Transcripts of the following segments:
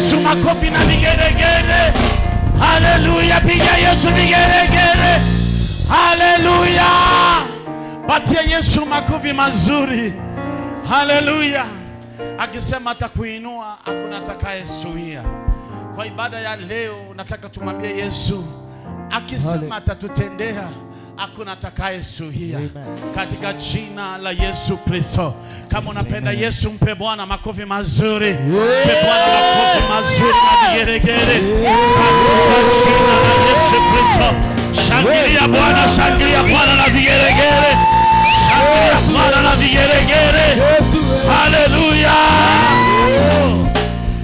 Yesu makofi na vigeregere. Haleluya, piga Yesu vigeregere. Haleluya. Patia Yesu makofi mazuri. Haleluya. Akisema atakuinua, hakuna atakayezuia. Kwa ibada ya leo nataka tumwambie Yesu, akisema atatutendea, hakuna atakayezuia. Katika jina la Yesu Kristo. Kama unapenda Yesu, mpe Bwana makofi mazuri. Mpe Bwana makofi mazuri na vigeregere. Katika jina la Yesu Kristo. Shangilia Bwana, shangilia Bwana na vigeregere. Shangilia Bwana na vigeregere. Haleluya.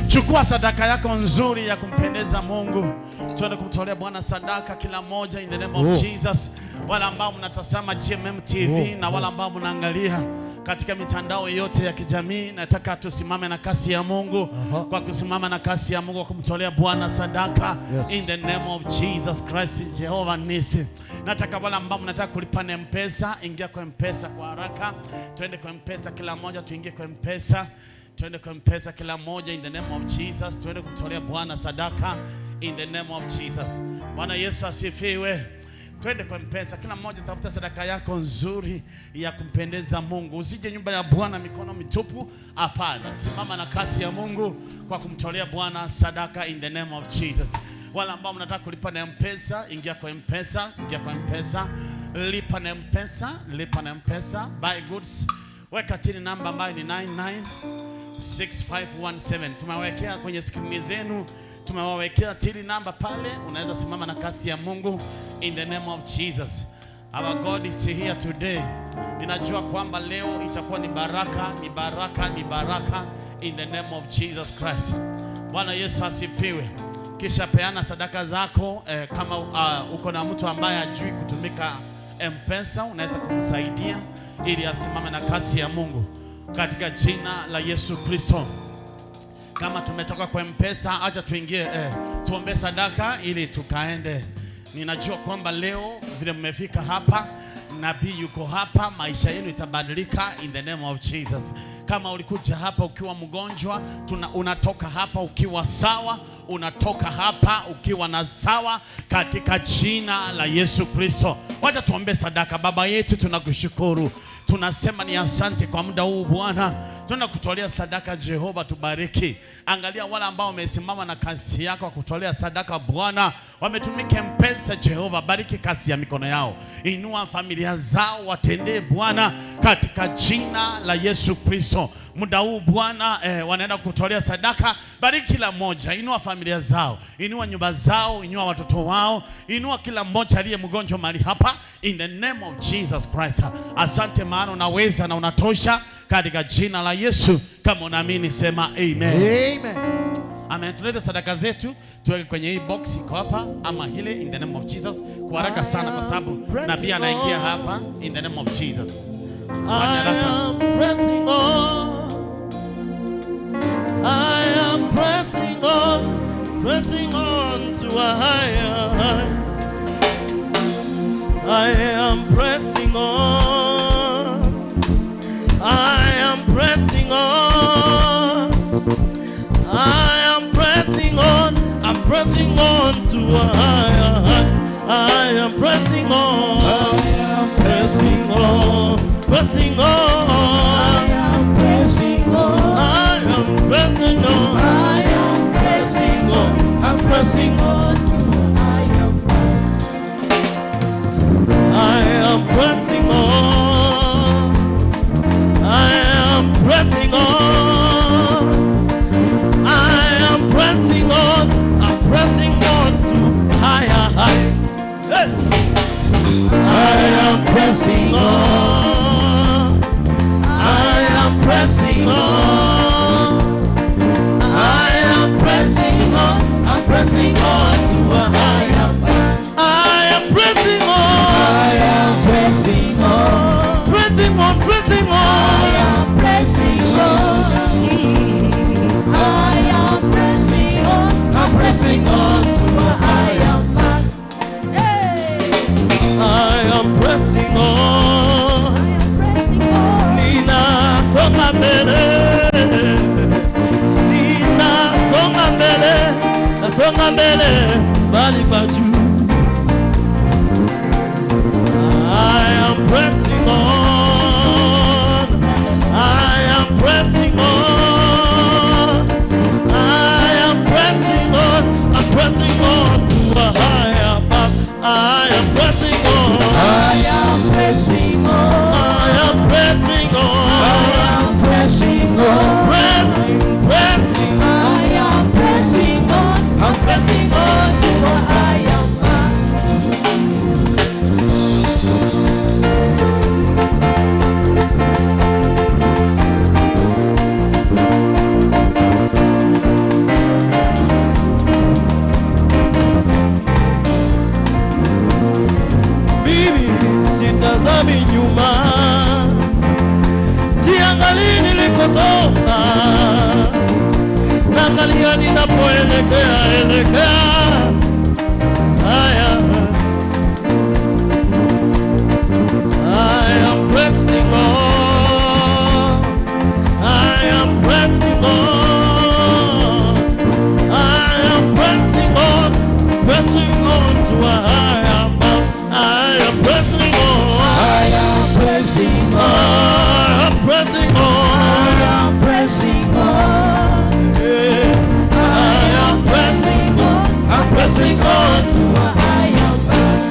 Chukua sadaka yako nzuri ya kumpendeza Mungu. Tuende kumtolea Bwana sadaka kila moja in the name of Jesus. Wala ambao mnatazama GMM TV na wala ambao mnaangalia katika mitandao yote ya kijamii, nataka tusimame na kasi ya Mungu. Kwa kusimama na kasi ya Mungu kwa kumtolea Bwana sadaka in the name of Jesus Christ Jehovah Nisi. Nataka wala ambao mnataka kulipa na M-Pesa, ingia kwa M-Pesa kwa haraka. Tuende kwa M-Pesa kila moja, tuingie kwa M-Pesa. Tuende kwa M-Pesa kila moja in the name of Jesus. Tuende kumtolea Bwana sadaka in the name of Jesus. Bwana Yesu asifiwe. Twende kwa M-Pesa kila mmoja, tafuta sadaka yako nzuri ya kumpendeza Mungu. Usije nyumba ya Bwana mikono mitupu. Hapana, simama na kasi ya Mungu kwa kumtolea Bwana sadaka in the name of Jesus. Wala ambao mnataka kulipa na M-Pesa, ingia kwa M-Pesa, ingia kwa M-Pesa, lipa na M-Pesa, lipa na M-Pesa, buy goods. Weka tini namba ambayo ni 996517. Tumewekea kwenye skrini zenu, tumewawekea tili namba pale. Unaweza simama na kasi ya Mungu in the name of Jesus. Our God is here today. Ninajua kwamba leo itakuwa ni baraka, ni baraka, ni baraka in the name of Jesus Christ. Bwana Yesu asifiwe. Kisha peana sadaka zako. Kama uko na mtu ambaye hajui kutumika M-Pesa, unaweza kumsaidia ili asimame na kasi ya Mungu katika jina la Yesu Kristo. Kama tumetoka kwa M-Pesa, acha tuingie tuombe sadaka ili tukaende. Ninajua kwamba leo vile mmefika hapa, nabii yuko hapa, maisha yenu itabadilika in the name of Jesus. Kama ulikuja hapa ukiwa mgonjwa, unatoka hapa ukiwa sawa, unatoka hapa ukiwa na sawa katika jina la Yesu Kristo. Wacha tuombe sadaka. Baba yetu, tunakushukuru. Tunasema ni asante kwa muda huu Bwana. Tunakutolea sadaka Jehova, tubariki. Angalia wale ambao wamesimama na kazi yako kutolea sadaka Bwana. Wametumika M-Pesa Jehova, bariki kazi ya mikono yao. Inua familia zao, watendee Bwana katika jina la Yesu Kristo. Muda huu Bwana wanaenda kutolea sadaka, bariki kila mmoja. Inua familia zao, inua nyumba zao, inua watoto wao, inua kila mmoja aliye mgonjwa mahali hapa in the name of Jesus Christ. Asante maana unaweza na unatosha katika jina la Yesu. Kama unaamini sema amen. Amen. Amen. Tulete sadaka zetu tuweke kwenye hii box iko hapa ama hile in the name of Jesus. Kwa haraka sana kwa sababu nabii anaingia hapa in the name of Jesus. I am pressing on. I am pressing on to a higher height. I am pressing on. I am pressing on. I am pressing on. I'm pressing on to a higher height. I am pressing on. I am pressing on. Pressing on. I am pressing on. I am pressing on. I am pressing on. I'm pressing on to I am pressing on. I am pressing on. I am pressing on. I'm pressing on to higher heights. Hey. I am pressing on. I am pressing on. I am pressing on. I'm pressing on to a higher height. I am pressing on. I am pressing on. Pressing on, pressing on. I am pressing on. I am pressing on. I'm pressing on to a higher height. Hey. I am pressing on. Nina songa mbele. Nina songa mbele. pa mbele bali pa juu. I am pressing on, I am pressing on, I am pressing on, I'm pressing on to a higher path. I am pressing on, I am pressing on, I am pressing on, I am pressing on, pressing, pressing. I am pressing on, I'm pressing on to a higher path. Mimi sitazami nyuma, siangalii nilikotoka, naangalia ninapoelekea. Haya, I am pressing on, I am pressing on, I am pressing on, pressing on to a higher path. I am pressing on, I am pressing on, I am pressing on, I am pressing on, yeah. I am pressing on, I'm pressing on to a higher path.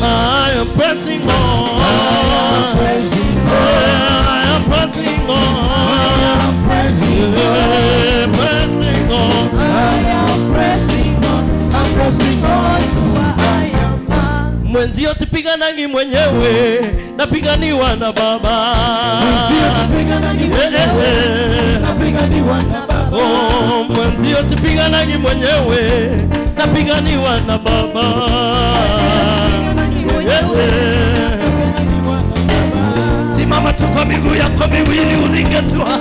I am pressing on, Pressing on, yeah, I am pressing on, pressing on, yeah, pressing on. I am pressing on, I'm pressing on to a higher path. Mwenzio sipiganagi mwenyewe, napiganiwa na Baba. Sipiganagi mwenyewe, napiganiwa na Baba. Oh, mwenzio sipiganagi mwenyewe, napiganiwa na Baba. Simama tu kwa miguu yako miwili ulingetua.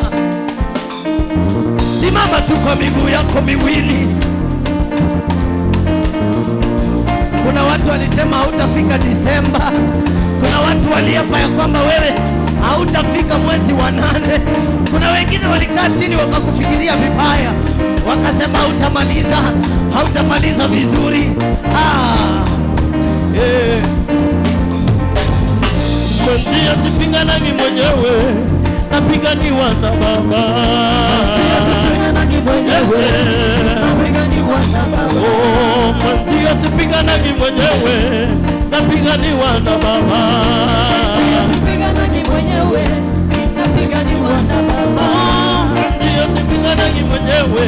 Simama tu kwa miguu yako miwili. Kuna watu walisema hautafika Disemba. Kuna watu waliapa ya kwamba wewe hautafika mwezi wa 8. Kuna wengine walikaa chini wakakufikiria vibaya, wakasema hautamaliza vizuri. Mwenzio sipiganagi mwenyewe, napiganiwa na Baba. Sipiganagi mwenyewe, napiganiwa na Baba. Oh, mwenzio sipiganagi mwenyewe, napiganiwa na Baba. Sipiganagi mwenyewe, napiganiwa na Baba. Mwenzio sipiganagi mwenyewe,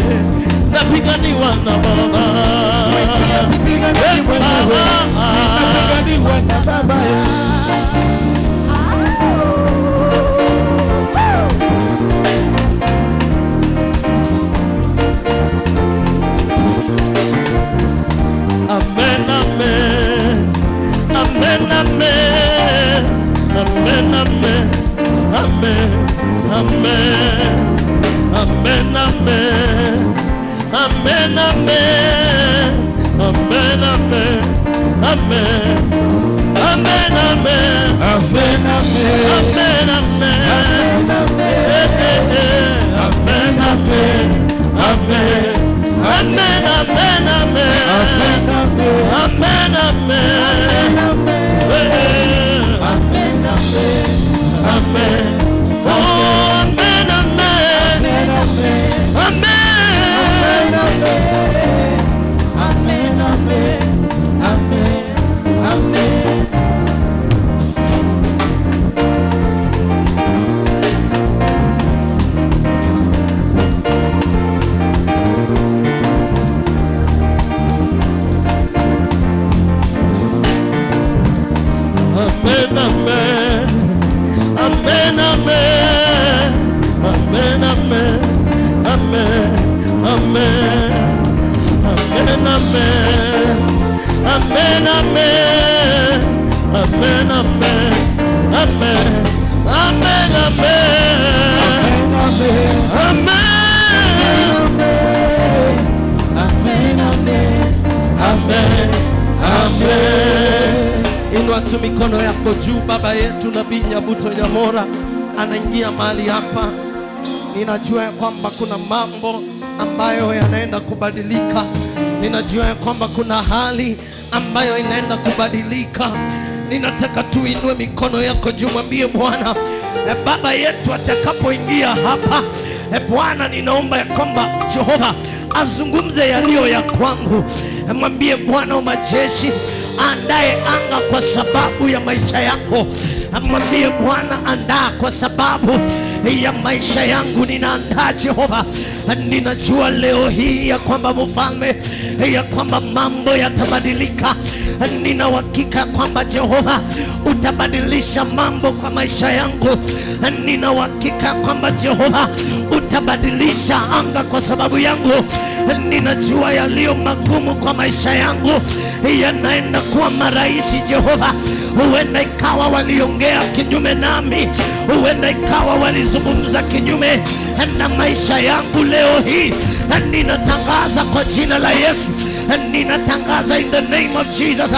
napiganiwa na Baba. Sipiganagi mwenyewe, napiganiwa na Baba. Amen, amen, amen, amen, amen, amen, amen, amen, amen, amen, amen, amen, amen, amen, amen, amen, amen, Amen, amen, amen, amen, amen, amen, amen. Amen, amen, amen, amen, amen, amen, oh, amen, amen, amen. tu mikono yako juu. Baba yetu Nabii Nyabuto Nyamora anaingia mahali hapa. Ninajua ya kwamba kuna mambo ambayo yanaenda kubadilika. Ninajua ya kwamba kuna hali ambayo inaenda kubadilika. Ninataka tuinue mikono yako juu, mwambie Bwana, Baba yetu atakapoingia hapa, Bwana ninaomba ya kwamba Jehova azungumze yaliyo ya kwangu. Mwambie Bwana wa majeshi andae anga kwa sababu ya maisha yako. Mwambie Bwana, andaa kwa sababu ya maisha yangu. Ninaandaa Jehova, ninajua leo hii ya kwamba Mfalme, ya kwamba mambo yatabadilika. Nina uhakika kwamba Jehova utabadilisha mambo kwa maisha yangu. Nina uhakika kwamba Jehova utabadilisha anga kwa sababu yangu. Ninajua yaliyo magumu kwa maisha yangu yanaenda kuwa marahisi Jehova. Huenda ikawa waliongea kinyume nami, huenda ikawa walizungumza kinyume na maisha yangu, leo hii ninatangaza kwa jina la Yesu, ninatangaza in the name of Jesus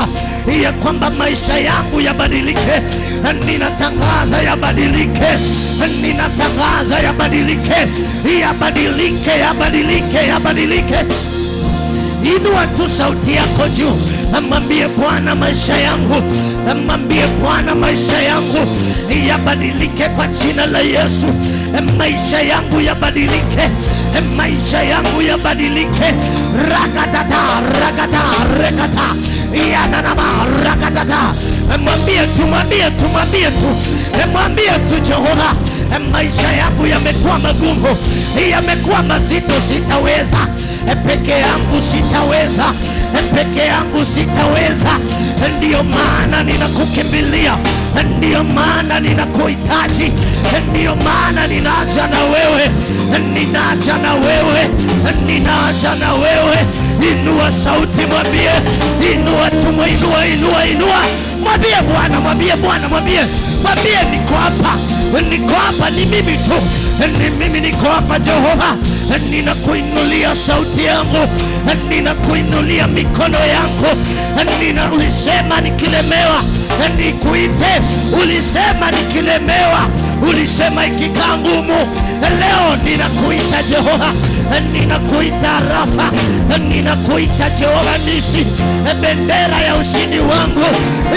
ya kwamba maisha yangu yabadilike. Ninatangaza yabadilike, ninatangaza yabadilike, yabadilike, yabadilike, yabadilike. Inua tu sauti yako juu, mwambie Bwana maisha yangu, mwambie Bwana maisha yangu yabadilike kwa jina la Yesu. Maisha yangu yabadilike, maisha yangu yabadilike. Rakatata, rakata, rekata, yananama, rakatata. Mwambie tu, mwambie tu, mwambie tu, mwambie tu Jehova, maisha yangu yamekuwa magumu, yamekuwa mazito, sitaweza peke yangu, sitaweza peke yangu, sitaweza. Ndiyo maana ninakukimbilia, ndiyo maana ninakuhitaji, ndiyo maana ninaja na wewe, ninaja na wewe, ninaja na wewe. Inua sauti, mwambie, inua tu, inua, inua, inua. Mwambie Bwana, mwambie Bwana, mwambie niko hapa, niko hapa, ni mimi tu, ni mimi, niko hapa Jehova. Ninakuinulia sauti yangu, ninakuinulia mikono yangu. Ulisema nikilemewa nikuite, ulisema nikilemewa, ulisema ikikaa ngumu. Leo ninakuita Jehova, ninakuita Rafa, ninakuita Jehova Nisi. Bendera ya ushindi wangu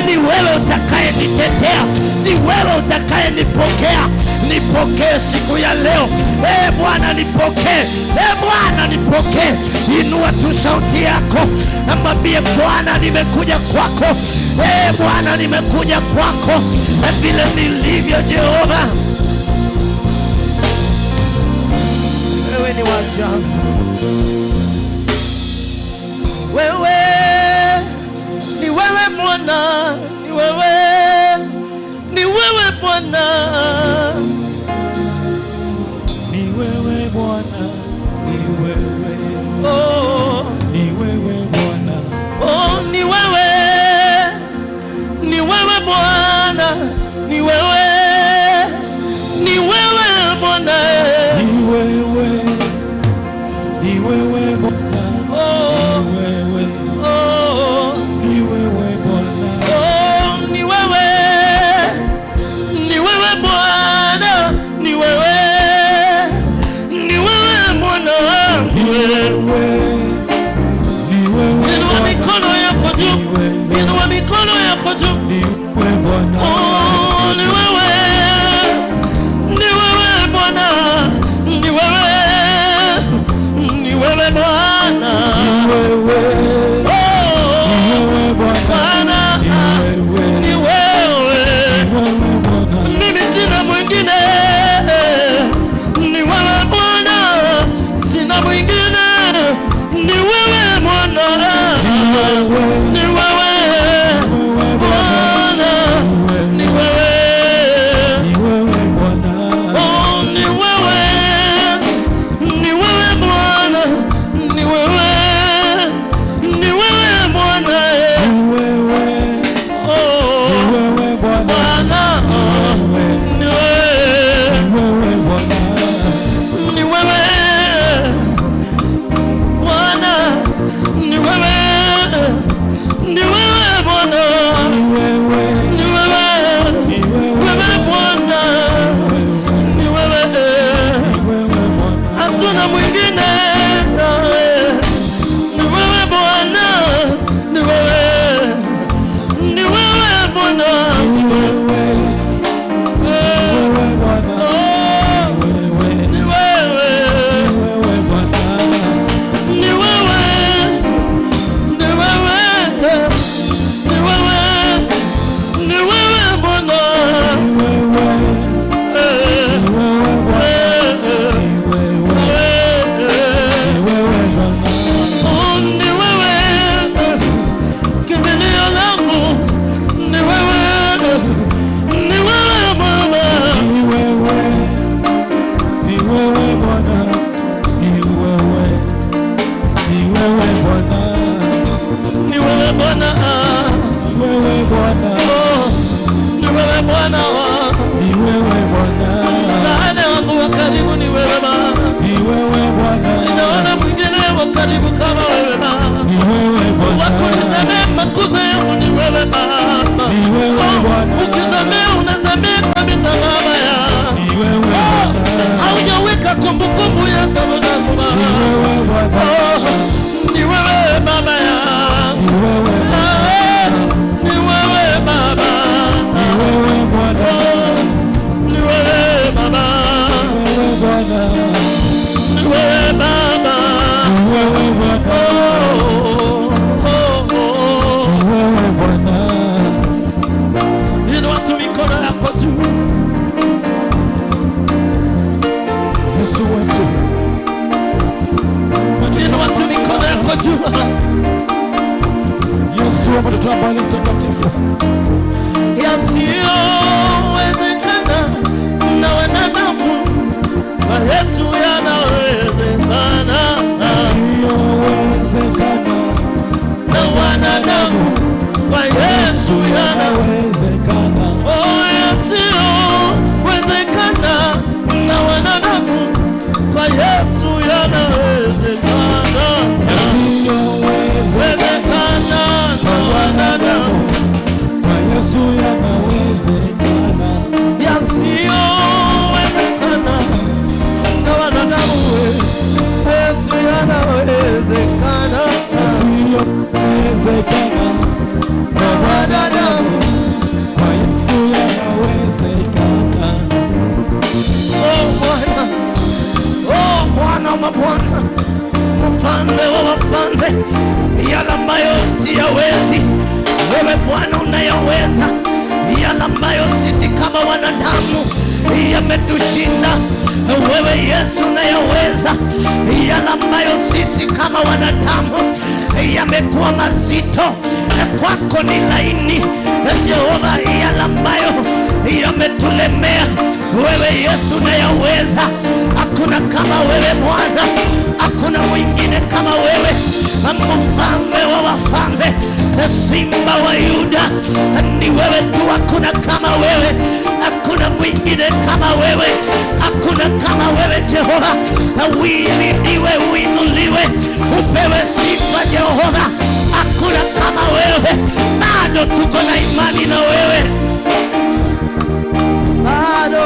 ni wewe utakaye nitetea, ni wewe utakaye nipokea. Nipokee siku ya leo, Bwana nipokee, Bwana nipokee. Inua tu sauti yako, mwambie Bwana nimekuja kwako, Bwana nimekuja kwako vile nilivyo Jehova. Wewe ni wajabu, wewe ni wewe Bwana, ni wewe, ni wewe Bwana, Ni wewe Bwana, ni wewe, oh, ni wewe Bwana, oh, ni wewe, ni wewe Bwana, ni wewe, ni wewe Bwana, ni wewe, ni wewe Bwana, oh, ni wewe, oh, ni wewe Bwana, oh, ni wewe, ni wewe Bwana, ni wewe, ni wewe Bwana, ni wewe, ni wewe inua mikono yako juu, inua mikono yako juu. ni wewe Bwana, Oh, ni wewe, ni wewe Bwana, ni wewe, ni wewe Bwana, ni wewe, oh, ni wewe Bwana, Bwana, ni wewe, ni wewe, ni wewe Bwana, mimi sina mwingine, ni wewe Bwana, sina mwingine, ni wewe Bwana, ni wewe, ni wewe Bwana, ni wewe, ni wewe Bwana, oh, ni wewe, ni wewe Bwana, ni wewe, tabu zangu Baba. Ni wewe Bwana. Oh, ni wewe Baba yangu. Ni wewe Bwana. Ni wewe Baba. Ni wewe Bwana. Ni wewe Baba. Ni wewe Bwana. Ni wewe Baba. Ni wewe Bwana. Ni wewe Bwana. Inua tu mikono yako juu. Yesu wetu. Inua tu mikono yako juu. Yesu wa mtoto ambaye ni mtakatifu. Yasiyowezekana na wanadamu, kwa Yesu yanawezekana. Yasiyowezekana Na wanadamu, kwa Yesu yanawezekana. yawezekana. Oh, yasiyowezekana na wanadamu, kwa Yesu yanawezekana. Yasiyowezekana na wanadamu, Kwa Yesu yanawezekana. yasiyowezekana na wanadamu, Yesu yanawezekana. Yasiyowezekana Na wanadamu, kwa Yesu yanawezekana. oh Bwana, oh Bwana wa mabwana, mfalme wa wafalme, yale ambayo siyawezi, wewe Bwana unayaweza. Yale ambayo sisi kama wanadamu yametushinda, wewe Yesu unayaweza. Yale ambayo sisi kama wanadamu yamekuwa mazito, kwako ni laini Jehova. Yale ambayo yametulemea, wewe Yesu unayaweza. Hakuna kama wewe Bwana, hakuna mwingine kama wewe, mfalme wa wafalme, simba wa Yuda, ni wewe tu. Hakuna kama wewe, hakuna mwingine kama wewe, hakuna kama wewe Jehova. Uimidiwe, uinuliwe, upewe sifa Jehova. Hakuna kama wewe, bado tuko na imani na wewe, bado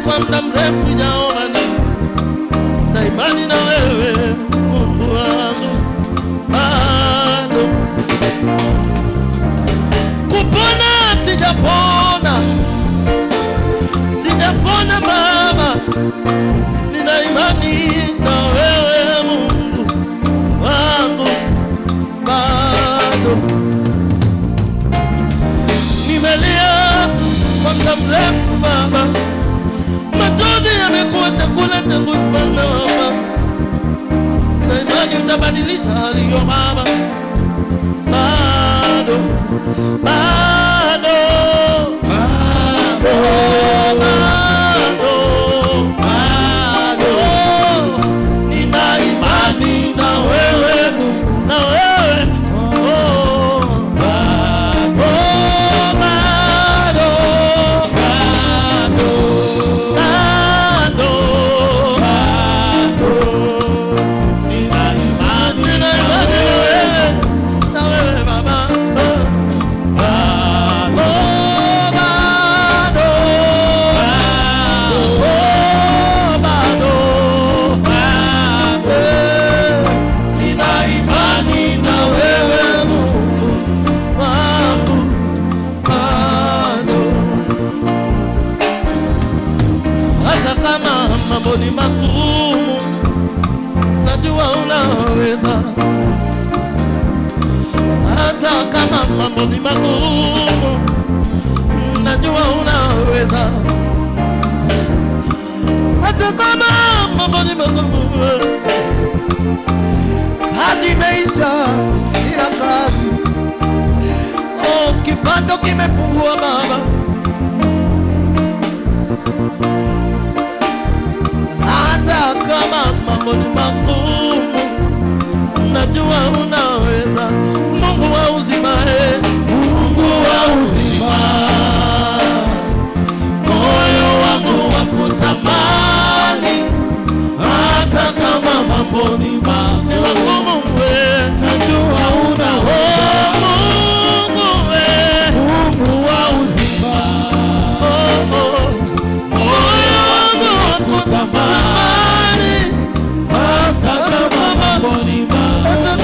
kwa muda mrefu sijaona ndizi, na imani na wewe Mungu wangu. Bado kupona sijapona Baba, nina imani na wewe Mungu wangu. Bado nimelia kwa muda mrefu Baba, machozi yamekuwa chakula changu mfalme wa Baba, nina imani utabadilisha hali hiyo Baba. bado, nina imani na wewe, na wewe, mambo ni magumu, najua unaweza. Hata kama mambo ni magumu, najua unaweza. Hata kama mambo ni magumu, kazi imeisha, sina kazi, oh, kipato kimepungua baba. Hata kama mambo ni magumu, najua unaweza. Mungu wa uzima, Mungu wa uzima, moyo wangu wakutamani. Hata kama mambo ni magumu, najua unaweza. Mungu we, Mungu wa uzima, moyo wangu wakutamani. Hata kama mambo ni magumu,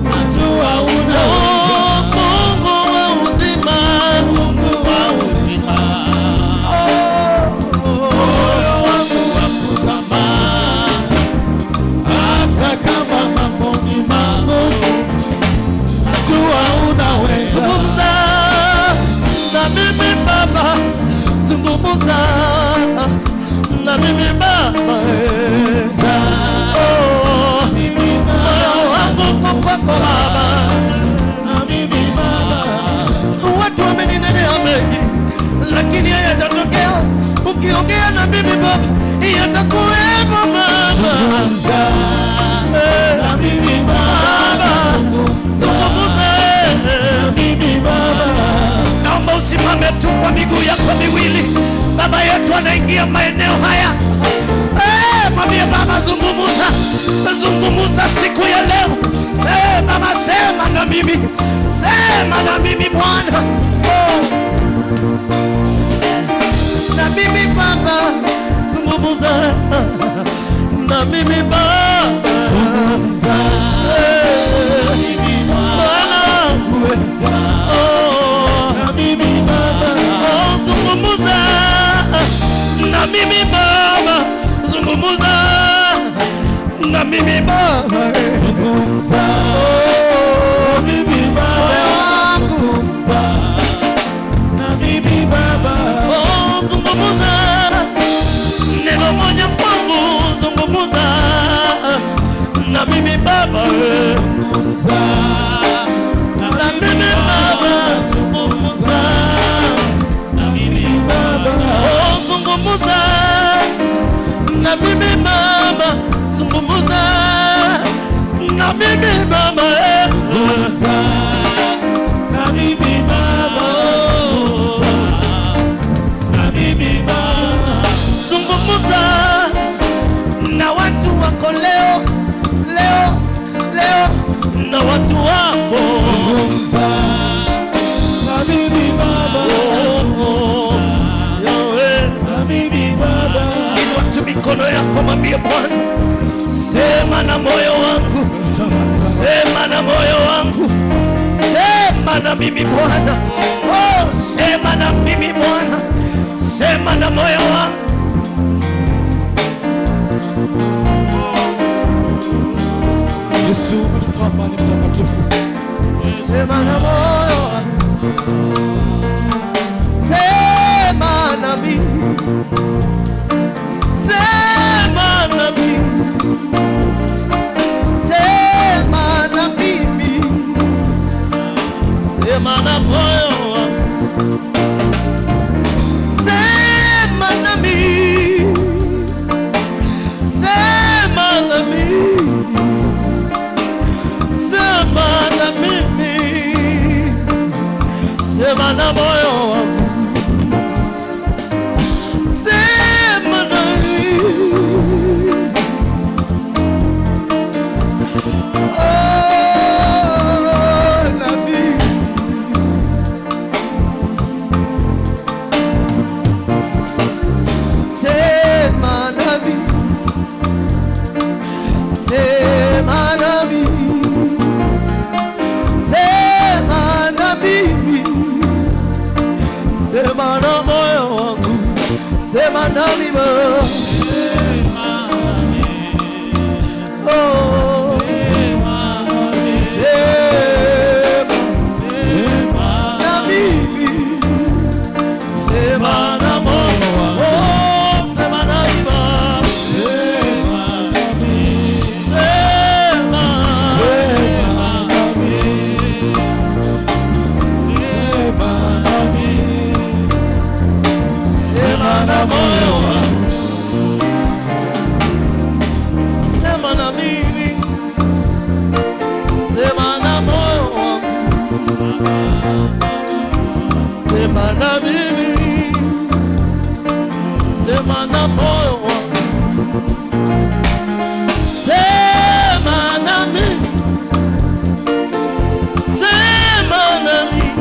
najua unaweza. Mungu wa uzima, Mungu wa uzima, moyo wangu wakutamani. Hata kama mambo ni magumu, najua unaweza. Zungumza na mimi Baba, zungumza na mimi Baba, moyo wangu kwa kwako Baba, na mimi Baba. Watu wameninenea mengi, lakini hayajatokea. Ukiongea na mimi Baba, yatakuwepo Baba. Na mimi Baba, zungumza na mimi Baba. Naomba usimame tu kwa miguu yako miwili. Baba yetu anaingia maeneo haya. Mwambie Baba, zungumuza, zungumuza siku ya leo. Baba, sema na mimi, sema na mimi Bwana. Na mimi Baba, zungumuza na mimi Baba, zungumuza na mimi Bwana, na mimi Baba, zungumuza na mimi Baba, zungumuza na mimi Baba, zungumuza na mimi Baba, zungumuza na mimi Baba, zungumuza neno moja kwangu, zungumuza na mimi Baba, zungumuza na mimi Baba, zungumuza na mimi Baba, zungumuza na mimi Baba, zungumuza na mimi Baba, zungumuza na mimi Baba, na mimi Baba, zungumuza na watu wako leo, leo, leo, na watu wako, zungumuza na mimi Baba, Yahweh, na mimi Baba. Inua tu mikono yako, mwambie Bwana, sema na moyo wangu, sema na moyo wangu, sema na mimi Bwana. Oh, sema na mimi Bwana, sema na moyo wangu. Yesu ulitupa ni mtakatifu. Sema na moyo wangu, sema na mimi, sema na mimi, sema na mimi, sema sema na moyo wangu, sema nami, sema nami, sema na mimi, sema na moyo wangu, sema nami. Sema na moyo wangu, sema nami Baba, oh, sema na mimi, sema na moyo wangu, oh, sema nami Baba, sema na moyo wangu, sema na mimi, sema na moyo wangu, sema na mimi, sema na moyo wangu, sema na mimi, sema na mimi,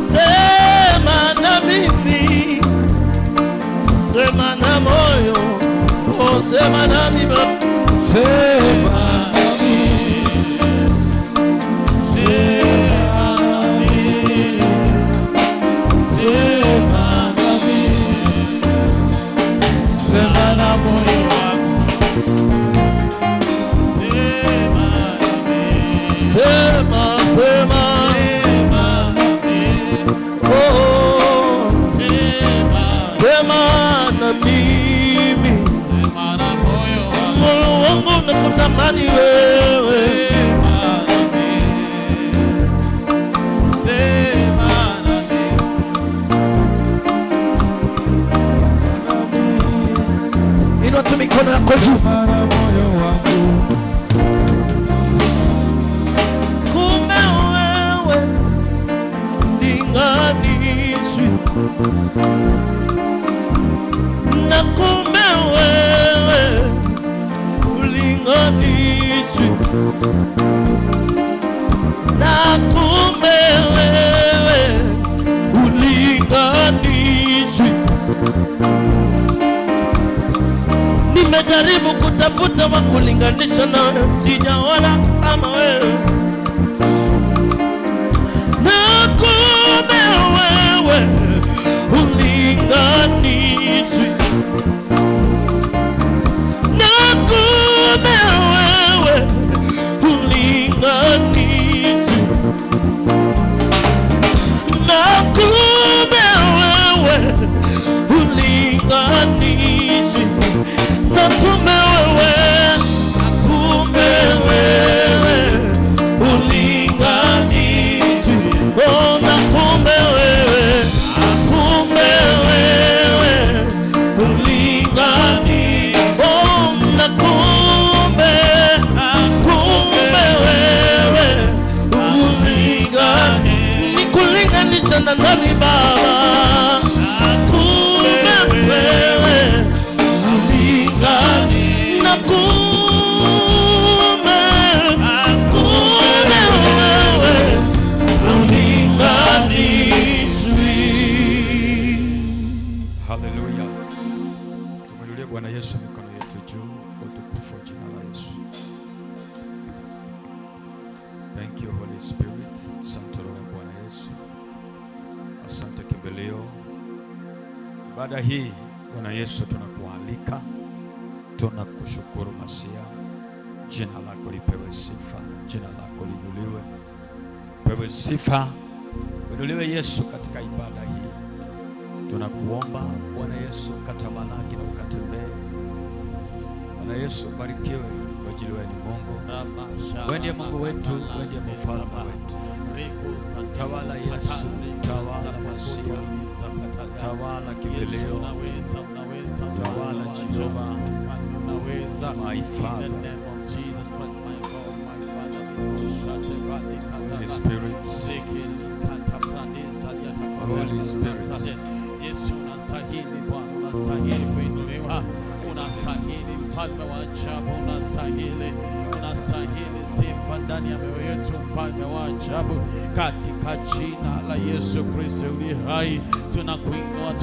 sema na mimi, sema na moyo, oh, sema na mimi, sema na mimi, sema na mimi, sema na mimi, sema na moyo wangu, sema na mimi, sema, sema, sema na mimi, oh, sema na mimi, sema na moyo wangu, moyo wangu nakutamani wewe, sema na mimi, sema na mimi. Inua tu mikono yako juu. Kumbe wewe linganishwi na kumbe wewe ulinganishwi na kumbe wewe ulinganishwi. Nimejaribu kutafuta wa kulinganisha na sijaona kama wewe, na kumbe wewe ulinganishwi na kumbe wewe ulinganishwi na kumbe wewe ulinganishwi na kumbe wewe, kumbe wewe ulinganishwi, oh, na kumbe wewe, kumbe wewe ulinganishwi, oh, na kumbe, kumbe wewe ulinganishwi. Nikulinganisha na nani Baba? Kumbe wewe ulinganishwi na kumbe, kumbe wewe ulinganishwi. Haleluya. Tumwinulie Bwana Yesu mikono yetu juu kwa utukufu wa jina la Yesu. Thank you Holy Spirit. Asante Roho Bwana Yesu. Asante kimbilio. Ibada hii Bwana Yesu tunakualika, tunakushukuru Masia. Jina lako lipewe sifa, jina lako liinuliwe. Pewe sifa, inuliwe Yesu katika ibada hii. Tunakuomba Bwana Yesu ukatamalaki na ukatembee. Bwana Yesu barikiwe kwa ajili wewe ni Mungu. Wewe ndiye Mungu wetu, wewe ndiye mfalme wetu. Tawala Yesu, tawala Masia, tawala kimbilio, tawala Jehova, my Father. In the name of Jesus Christ, my God, my Father. Holy Spirit, Holy Spirit. Yesu unastahili Bwana, unastahili kuinuliwa, unastahili mfalme wa ajabu, unastahili sifa ndani ya mioyo yetu, mfalme wa ajabu, katika jina la Yesu Kristo uliye hai, tunakuinua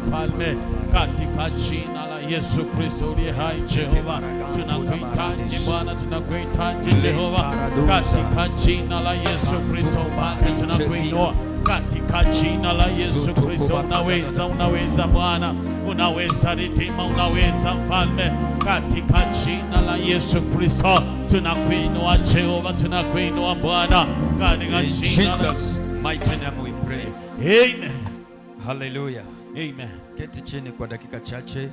mfalme, katika jina la Yesu Kristo uliye hai. Jehova, tunakuhitaji Bwana, tunakuhitaji Jehova, katika jina la Yesu Kristo mfalme, tunakuinua katika jina la Yesu Kristo. Unaweza Bwana, unaweza Redeemer, unaweza mfalme, katika jina la Yesu Kristo tunakuinua Jehova, tunakuinua Bwana, katika jina la Jesus mighty name we pray. Amen. Hallelujah. Amen. Keti chini kwa dakika chache,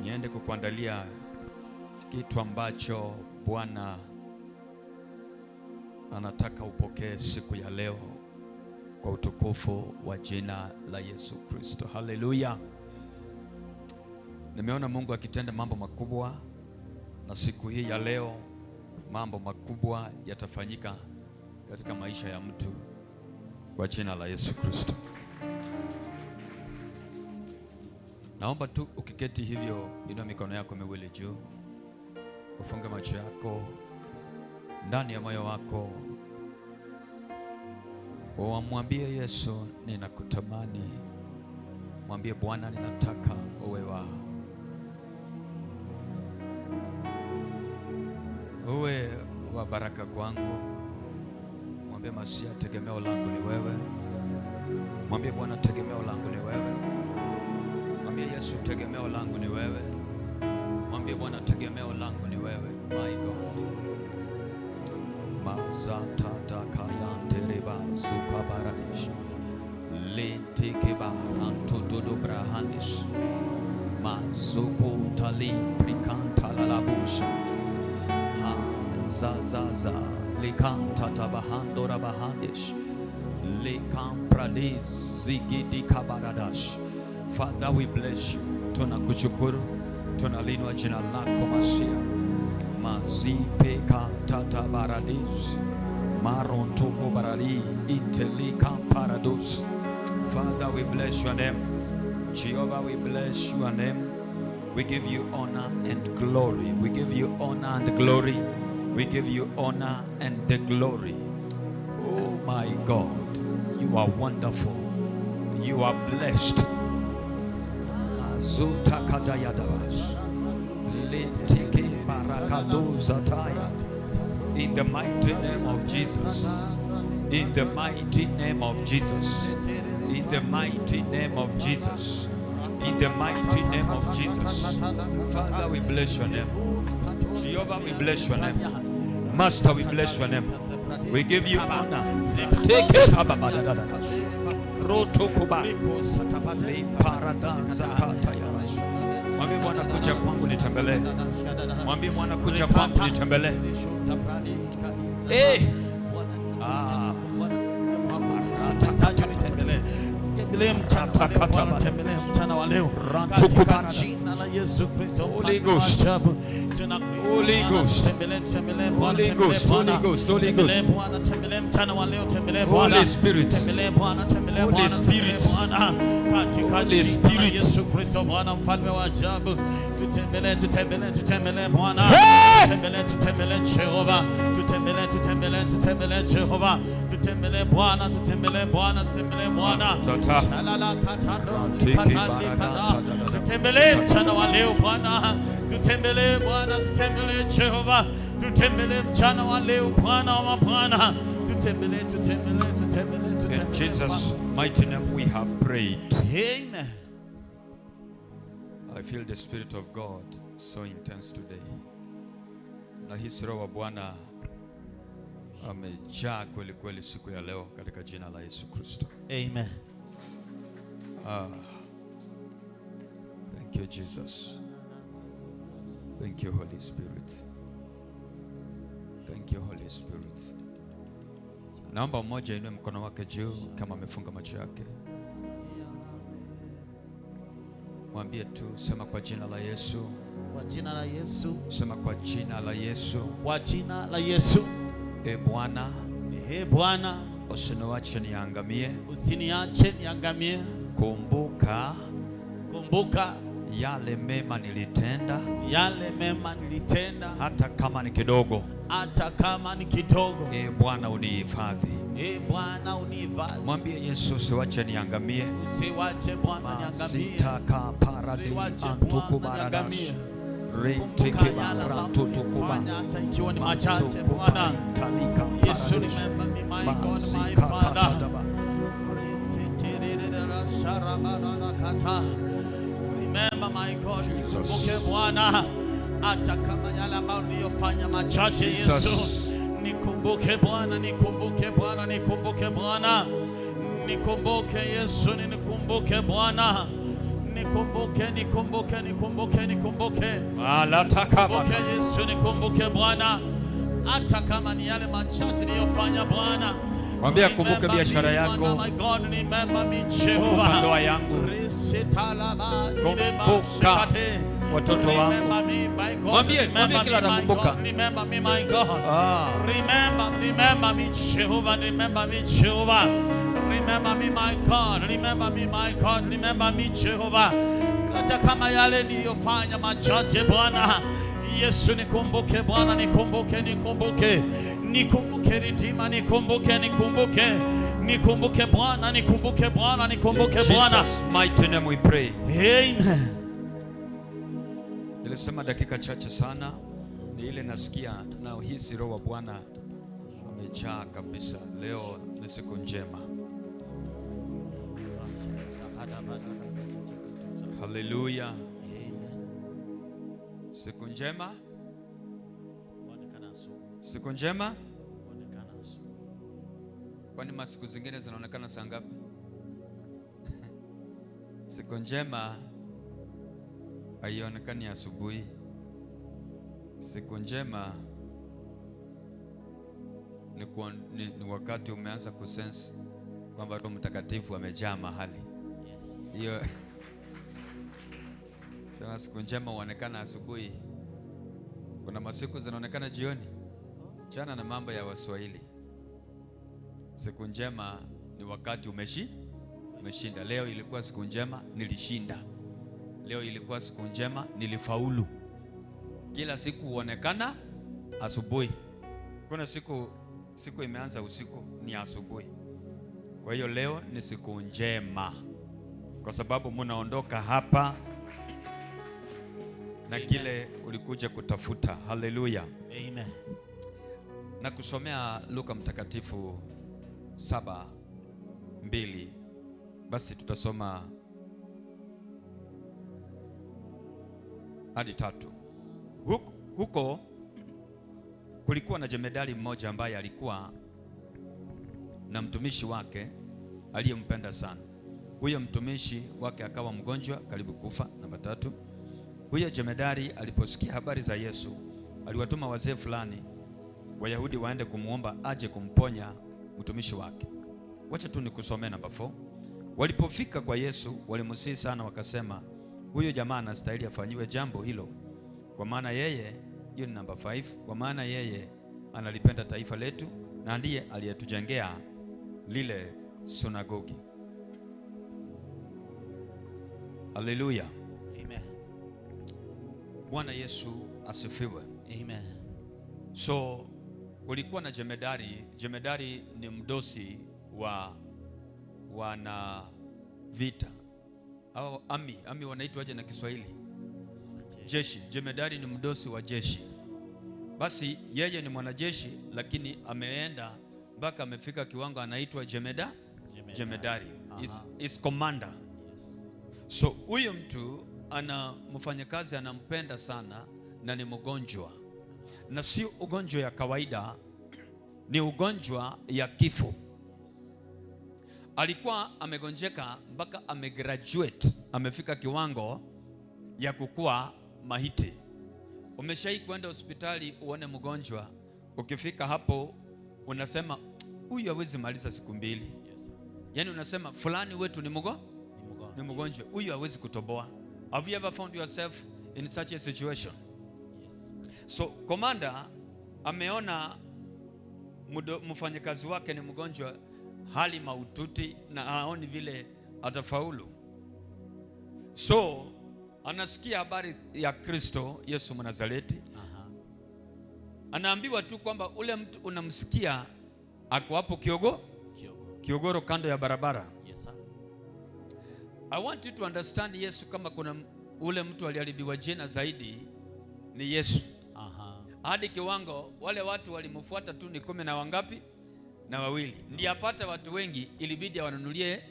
niende kukuandalia kitu ambacho Bwana anataka upokee siku ya leo kwa utukufu wa jina la Yesu Kristo. Haleluya. Nimeona Mungu akitenda mambo makubwa, na siku hii ya leo mambo makubwa yatafanyika katika maisha ya mtu kwa jina la Yesu Kristo. Naomba tu ukiketi hivyo, inua mikono yako miwili juu, ufunge macho yako, ndani ya moyo wako wamwambie Yesu, ninakutamani. Mwambie Bwana, ninataka uwe wa baraka kwangu. Mwambie Masia, tegemeo langu ni wewe. Mwambie Bwana, tegemeo langu ni wewe. Mwambie Yesu, tegemeo langu ni wewe. Mwambie Bwana, tegemeo langu ni wewe. My God. Mazata dakayantereba zukabaradish lentekeba antododo brahandis mazuko tali prikanta lalabusha hazazaza lekanta tabahandora bahandish lekampradiz zigidi kabaradash. Father, we bless you. Tunakushukuru, tunalinua jina lako Masia. Mazipeka tata baradis marontoko baradi intelika parados. Father, we bless your name. Jehovah, we bless your name. We give you honor and glory. We give you honor and glory. We give you honor and the glory. Oh my God, you are wonderful. You are blessed. Azuta kadayadabash. In the mighty name of Jesus. In the mighty name of Jesus. In the mighty name of Jesus. In the mighty name of Jesus. Father, we bless your name. Jehovah, we bless your name. Master, we bless your name. We give you honor. Take it. Mwambie Bwana, kuja kwangu nitembelee. Mwambie Bwana, kuja kwangu nitembelee. Tembelee mchana wa leo katika jina la Yesu Kristo. Holy Ghost, Holy Ghost, Holy Ghost, Holy Ghost, Holy Ghost. Tembelee mchana wa leo, tembelee Bwana. Holy Spirit, tembelee Bwana, tembelee Bwana, Holy Spirit, katika jina la Yesu Kristo. Bwana mfalme wa ajabu, tutembelee Bwana. Tutembelee Jehova, tutembelee Jehova, tutembelee Bwana, tutembelee Bwana. Tutembelee mchana wa leo Bwana, tutembelee Bwana, tutembelee Jehova, tutembelee mchana wa leo Bwana wa mabwana, tutembelee. In Jesus' mighty name we have prayed. Amen. I feel the Spirit of God so intense today. Na hisi Roho wa Bwana amejaa kweli kweli siku ya leo katika jina la Yesu Kristo. Amen. Thank you, Jesus. Thank you, Holy Spirit. Thank you, Holy Spirit. Naomba mmoja inue mkono wake juu kama amefunga macho yake. Mwambie tu, sema kwa jina la Yesu. Kwa jina la Yesu. Sema kwa jina la Yesu. Kwa jina la Yesu. Bwana. Bwana. Usiniache niangamie. Usiniache niangamie. Kumbuka. Kumbuka. Yale mema nilitenda. Yale mema nilitenda. Hata kama ni kidogo. Hata kama ni kidogo. Bwana unihifadhi. Bwana unihifadhi. Mwambie Yesu, usiwache niangamie. Usiwache Bwana niangamie. Sitaka paradi antukubaradash. Reteke barantutukuba. Hata ikiwa ni machache Bwana. Yesu, remember me, my God, my Father. Remember my God, nikumbuke Bwana, hata kama yale ambayo niliyofanya machache. Yesu, nikumbuke Bwana, nikumbuke Bwana, nikumbuke Bwana, nikumbuke Yesu, nikumbuke Bwana, nikumbuke, nikumbuke, nikumbuke, nikumbuke. Nikumbuke Yesu, nikumbuke Bwana, hata kama ni yale machache niliyofanya Bwana. Mwambie akumbuke biashara yako. My God, remember me, Jehovah. Ndoa yangu. Kumbuka watoto wangu. Mwambie kila anakumbuka. Remember me, my God. Remember me, Jehovah. Remember me, Jehovah. Remember me, my God. Remember me, my God. Remember me, Jehovah. Hata kama yale niliyofanya machache Bwana. Yesu, nikumbuke Bwana, nikumbuke, nikumbuke. Nikumbuke Redeemer, nikumbuke, nikumbuke. Nikumbuke Bwana, nikumbuke Bwana, nikumbuke Bwana. In Jesus' mighty name we pray. Amen. Nilisema dakika chache sana, ni ile nasikia na hisi Roho wa Bwana amejaa kabisa. Leo ni siku njema. Hallelujah. Siku njema. Siku njema. Kwani masiku zingine zinaonekana saa ngapi? Siku njema haionekani asubuhi. Siku njema ni wakati umeanza kusense kwamba Roho Mtakatifu amejaa mahali. Hiyo sema siku njema huonekana asubuhi. Kuna masiku zinaonekana jioni. Chana na mambo ya Waswahili. Siku njema ni wakati umeshinda. Leo ilikuwa siku njema, nilishinda. Leo ilikuwa siku njema, nilifaulu. Kila siku huonekana asubuhi. Kuna siku imeanza usiku, ni asubuhi. Kwa hiyo leo ni siku njema, kwa sababu munaondoka hapa na kile ulikuja kutafuta. Hallelujah. Amen. Na kusomea Luka Mtakatifu 7:2. Basi tutasoma hadi 3. Huko kulikuwa na jemedari mmoja ambaye alikuwa na mtumishi wake aliyempenda sana. Huyo mtumishi wake akawa mgonjwa karibu kufa. Namba 3. Huyo jemedari aliposikia habari za Yesu, aliwatuma wazee fulani Wayahudi waende kumuomba aje kumponya mtumishi wake. Wacha tu nikusomee namba 4. Walipofika kwa Yesu, walimsihi sana wakasema, huyo jamaa anastahili afanyiwe jambo hilo, kwa maana yeye, hiyo ni namba 5, kwa maana yeye analipenda taifa letu na ndiye aliyetujengea lile sinagogi. Haleluya. Amen. Bwana Yesu asifiwe. Amen. So kulikuwa na jemedari. Jemedari ni mdosi wa wana vita au ami wanaitwaje na Kiswahili? Jeshi. Jemedari ni mdosi wa jeshi. Basi yeye ni mwanajeshi, lakini ameenda mpaka amefika kiwango anaitwa jemedari. Is commander. Yes. So huyo mtu ana mfanyakazi anampenda sana na ni mgonjwa, na si ugonjwa ya kawaida, ni ugonjwa ya kifo. Alikuwa amegonjeka mpaka amegraduate, amefika kiwango ya kukua mahiti. Umeshai kwenda hospitali uone mgonjwa, ukifika hapo unasema huyu hawezi maliza siku 2. Yes, sir. Yaani unasema fulani wetu ni mgonjwa, huyu hawezi kutoboa. Have you ever found yourself in such a situation? Yes. So commander ameona mfanyakazi wake ni mgonjwa, hali maututi, na haoni vile atafaulu. So anasikia habari ya Kristo Yesu Mnazareti. Anaambiwa tu kwamba ule mtu unamsikia ako hapo Kiogoro kando ya barabara. Yes, sir. I want you to understand, Yesu, kama kuna ule mtu aliharibiwa jina zaidi ni Yesu. Hadi kiwango wale watu walimfuata tu ni 10 na wangapi? Na 2. Ndiye apate watu wengi, ilibidi awanunulie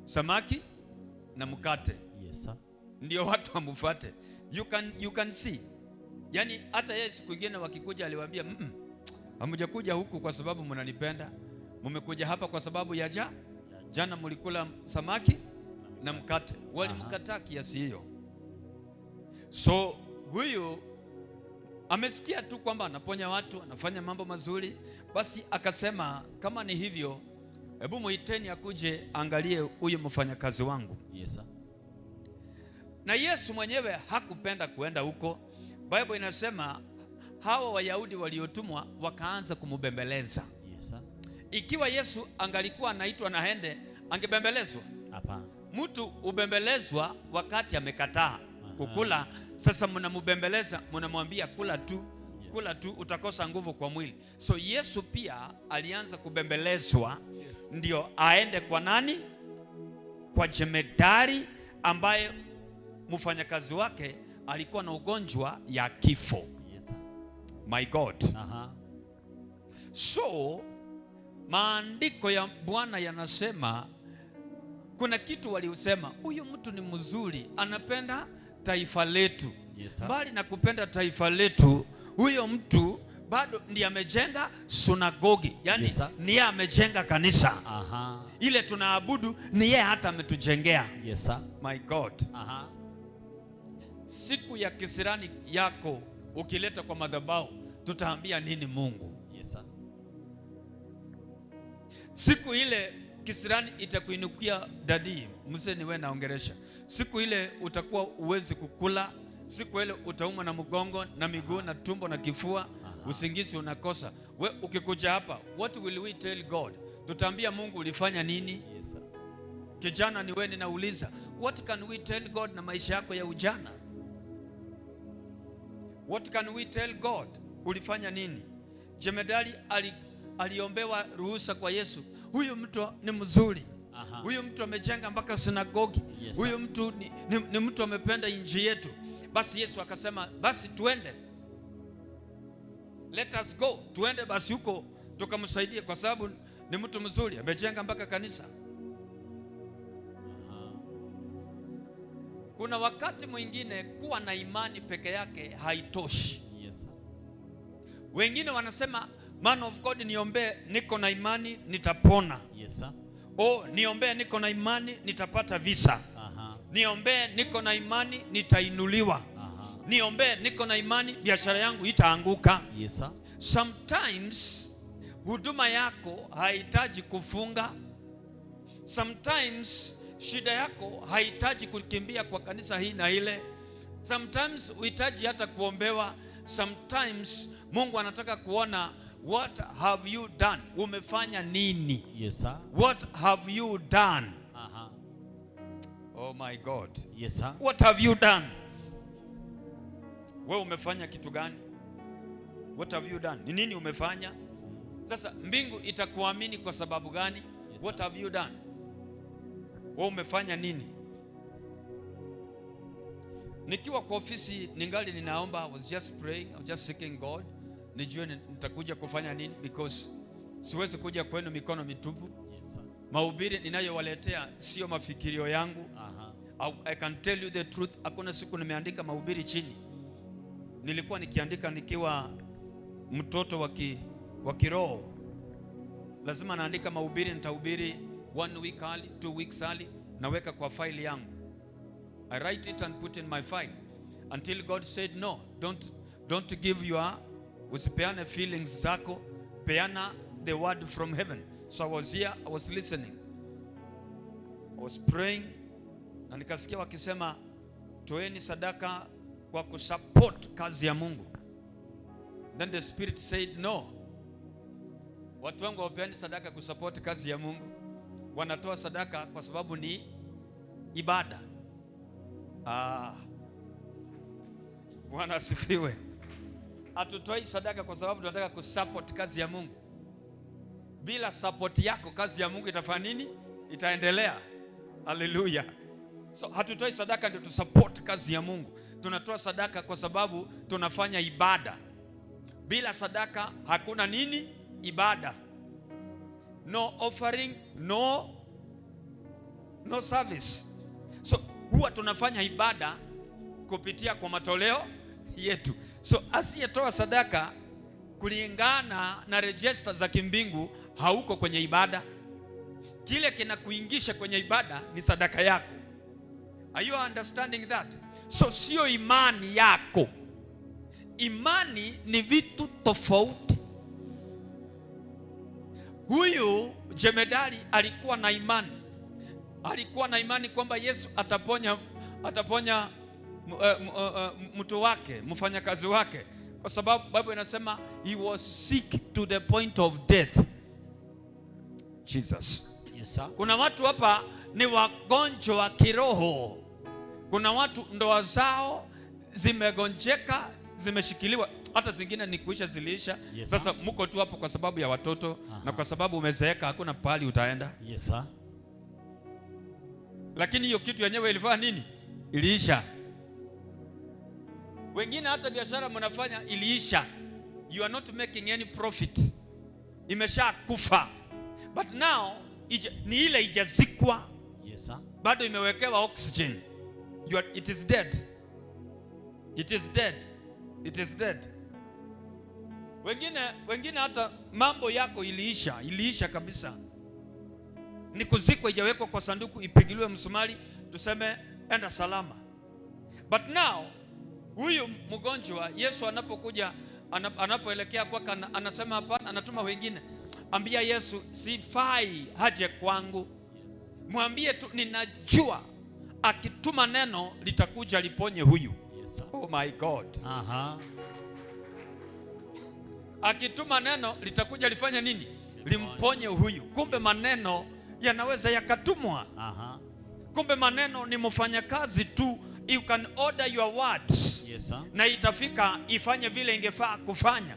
samaki na mkate. Yes, sir. Ndio watu wamfuate. You can see. Yani hata yeye siku nyingine wakikuja aliwaambia, hamjakuja huku kwa sababu mnanipenda. Mmekuja hapa kwa sababu ya jana mlikula samaki na mkate. Walimkataa kiasi hiyo. So huyu amesikia tu kwamba anaponya watu, anafanya mambo mazuri, basi akasema kama ni hivyo, hebu muiteni akuje angalie huyu mfanyakazi wangu. Yes, sir. Na Yesu mwenyewe hakupenda kuenda huko. Bible inasema hawa Wayahudi waliotumwa wakaanza kumubembeleza. Yes, sir. Ikiwa Yesu angalikuwa anaitwa na hende, angebembelezwa? Hapana. Mtu ubembelezwa wakati amekataa kukula. Sasa mnamubembeleza, mnamwambia kula tu, kula tu, utakosa nguvu kwa mwili. So Yesu pia alianza kubembelezwa, ndio aende kwa nani? Kwa jemedari ambaye mfanyakazi wake alikuwa na ugonjwa ya kifo. Yes, sir. My God. So maandiko ya Bwana yanasema kuna kitu waliusema, huyu mtu ni mzuri, anapenda taifa letu. Yes, sir. Bali na kupenda taifa letu, huyo mtu bado ndiye amejenga sunagogi. Yani Yes, sir. ni yeye amejenga kanisa. Ile tunaabudu ni yeye hata ametujengea. Yes, sir. My God. Siku ya kisirani yako ukileta kwa madhabahu, tutaambia nini Mungu? Yes, sir. Siku ile kisirani itakuinukia, dadi mzee ni wewe naongeresha. Siku ile utakuwa uwezi kukula. Siku ile utaumwa na mgongo na miguu na tumbo na kifua. Usingizi unakosa. We ukikuja hapa, what will we tell God? Tutaambia Mungu ulifanya nini? Yes, sir. Kijana ni wewe ninauliza, what can we tell God na maisha yako ya ujana? What can we tell God? Ulifanya nini? Jemedari aliombewa ruhusa kwa Yesu. Huyu mtu ni mzuri. Huyu mtu amejenga mpaka sinagogi. Yes, huyu mtu ni mtu amependa inji yetu. Basi Yesu akasema, basi tuende. Let us go. Tuende basi huko tukamsaidie, kwa sababu ni mtu mzuri, amejenga mpaka kanisa. Kuna wakati mwingine kuwa na imani peke yake haitoshi. Yes, sir. Wengine wanasema, man of God, niombee niko na imani nitapona. Yes, sir. Niombee niko na imani nitapata visa. Niombee niko na imani nitainuliwa. Niombee niko na imani biashara yangu itaanguka. Yes, sir. Sometimes huduma yako haihitaji kufunga. Sometimes shida yako haihitaji kukimbia kwa kanisa hii na ile. Sometimes uhitaji hata kuombewa. Sometimes Mungu anataka kuona, what have you done? Umefanya nini? Yes, sir. What have you done? Oh my God. Yes, sir. What have you done? Wewe umefanya kitu gani? What have you done? Ni nini umefanya? Sasa mbingu itakuamini kwa sababu gani? Yes, what have you done? Wewe umefanya nini? Nikiwa kwa ofisi ningali ninaomba, I was just praying, I was just seeking God. Nijue nitakuja kufanya nini, because siwezi kuja kwenu mikono mitupu. Yes, sir. Mahubiri ninayowaletea sio mafikirio yangu. I can tell you the truth. Hakuna siku nimeandika mahubiri chini. Nilikuwa nikiandika nikiwa mtoto wa kiroho. Lazima naandika mahubiri, nitahubiri 1 week early, 2 weeks early, naweka kwa file yangu. I write it and put in my file until God said no, don't give your, usipeane feelings zako, peana the word from heaven. So I was here, I was listening, I was praying, na nikasikia wakisema toeni sadaka kwa kusupport kazi ya Mungu. Then the Spirit said no, watu wangu wapeani sadaka kusupport kazi ya Mungu, wanatoa sadaka kwa sababu ni ibada. Bwana asifiwe. Hatutoi sadaka kwa sababu tunataka kusupport kazi ya Mungu. Bila support yako kazi ya Mungu itafanya nini? Itaendelea. Haleluya. So hatutoi sadaka ndio tusupport kazi ya Mungu. Tunatoa sadaka kwa sababu tunafanya ibada. Bila sadaka hakuna nini? Ibada. No offering, no service. So huwa tunafanya ibada kupitia kwa matoleo yetu. So asiyetoa sadaka kulingana na register za kimbingu hauko kwenye ibada. Kile kinakuingisha kwenye ibada ni sadaka yako. Are you understanding that? So sio imani yako. Imani ni vitu tofauti. Huyu jemedari alikuwa na imani. Alikuwa na imani kwamba Yesu ataponya mtu wake, mfanyakazi wake, kwa sababu Biblia inasema he was sick to the point of death. Jesus. Yes, sir. Kuna watu hapa ni wagonjwa wa kiroho. Kuna watu ndoa zao zimegonjeka, zimeshikiliwa, hata zingine ni kuisha ziliisha. Yes, sasa mko tu hapo kwa sababu ya watoto. Na kwa sababu umezeeka hakuna pahali utaenda. Yes, sir. Lakini hiyo kitu yenyewe ilifanya nini? Iliisha. Wengine hata biashara mnafanya iliisha. You are not making any profit. Imesha kufa. But now ni ile ijazikwa. Yes, sir. Bado imewekewa oxygen. It is dead. It is dead. It is dead. Wengine hata mambo yako iliisha kabisa. Ni kuzikwa, ijawekwa kwa sanduku, ipigiliwe msumari, tuseme enda salama. But now huyu mgonjwa Yesu anapokuja, anapoelekea kwake, anasema hapana, anatuma wengine, ambia Yesu sifai haje kwangu. Mwambie tu ninajua akituma neno litakuja liponye huyu. Yes, sir. Oh my God. Akituma neno litakuja lifanye nini? Limponye huyu. Kumbe maneno yanaweza yakatumwa. Kumbe maneno ni mfanyakazi tu. You can order your words. Yes, sir. Na itafika ifanye vile ingefaa kufanya.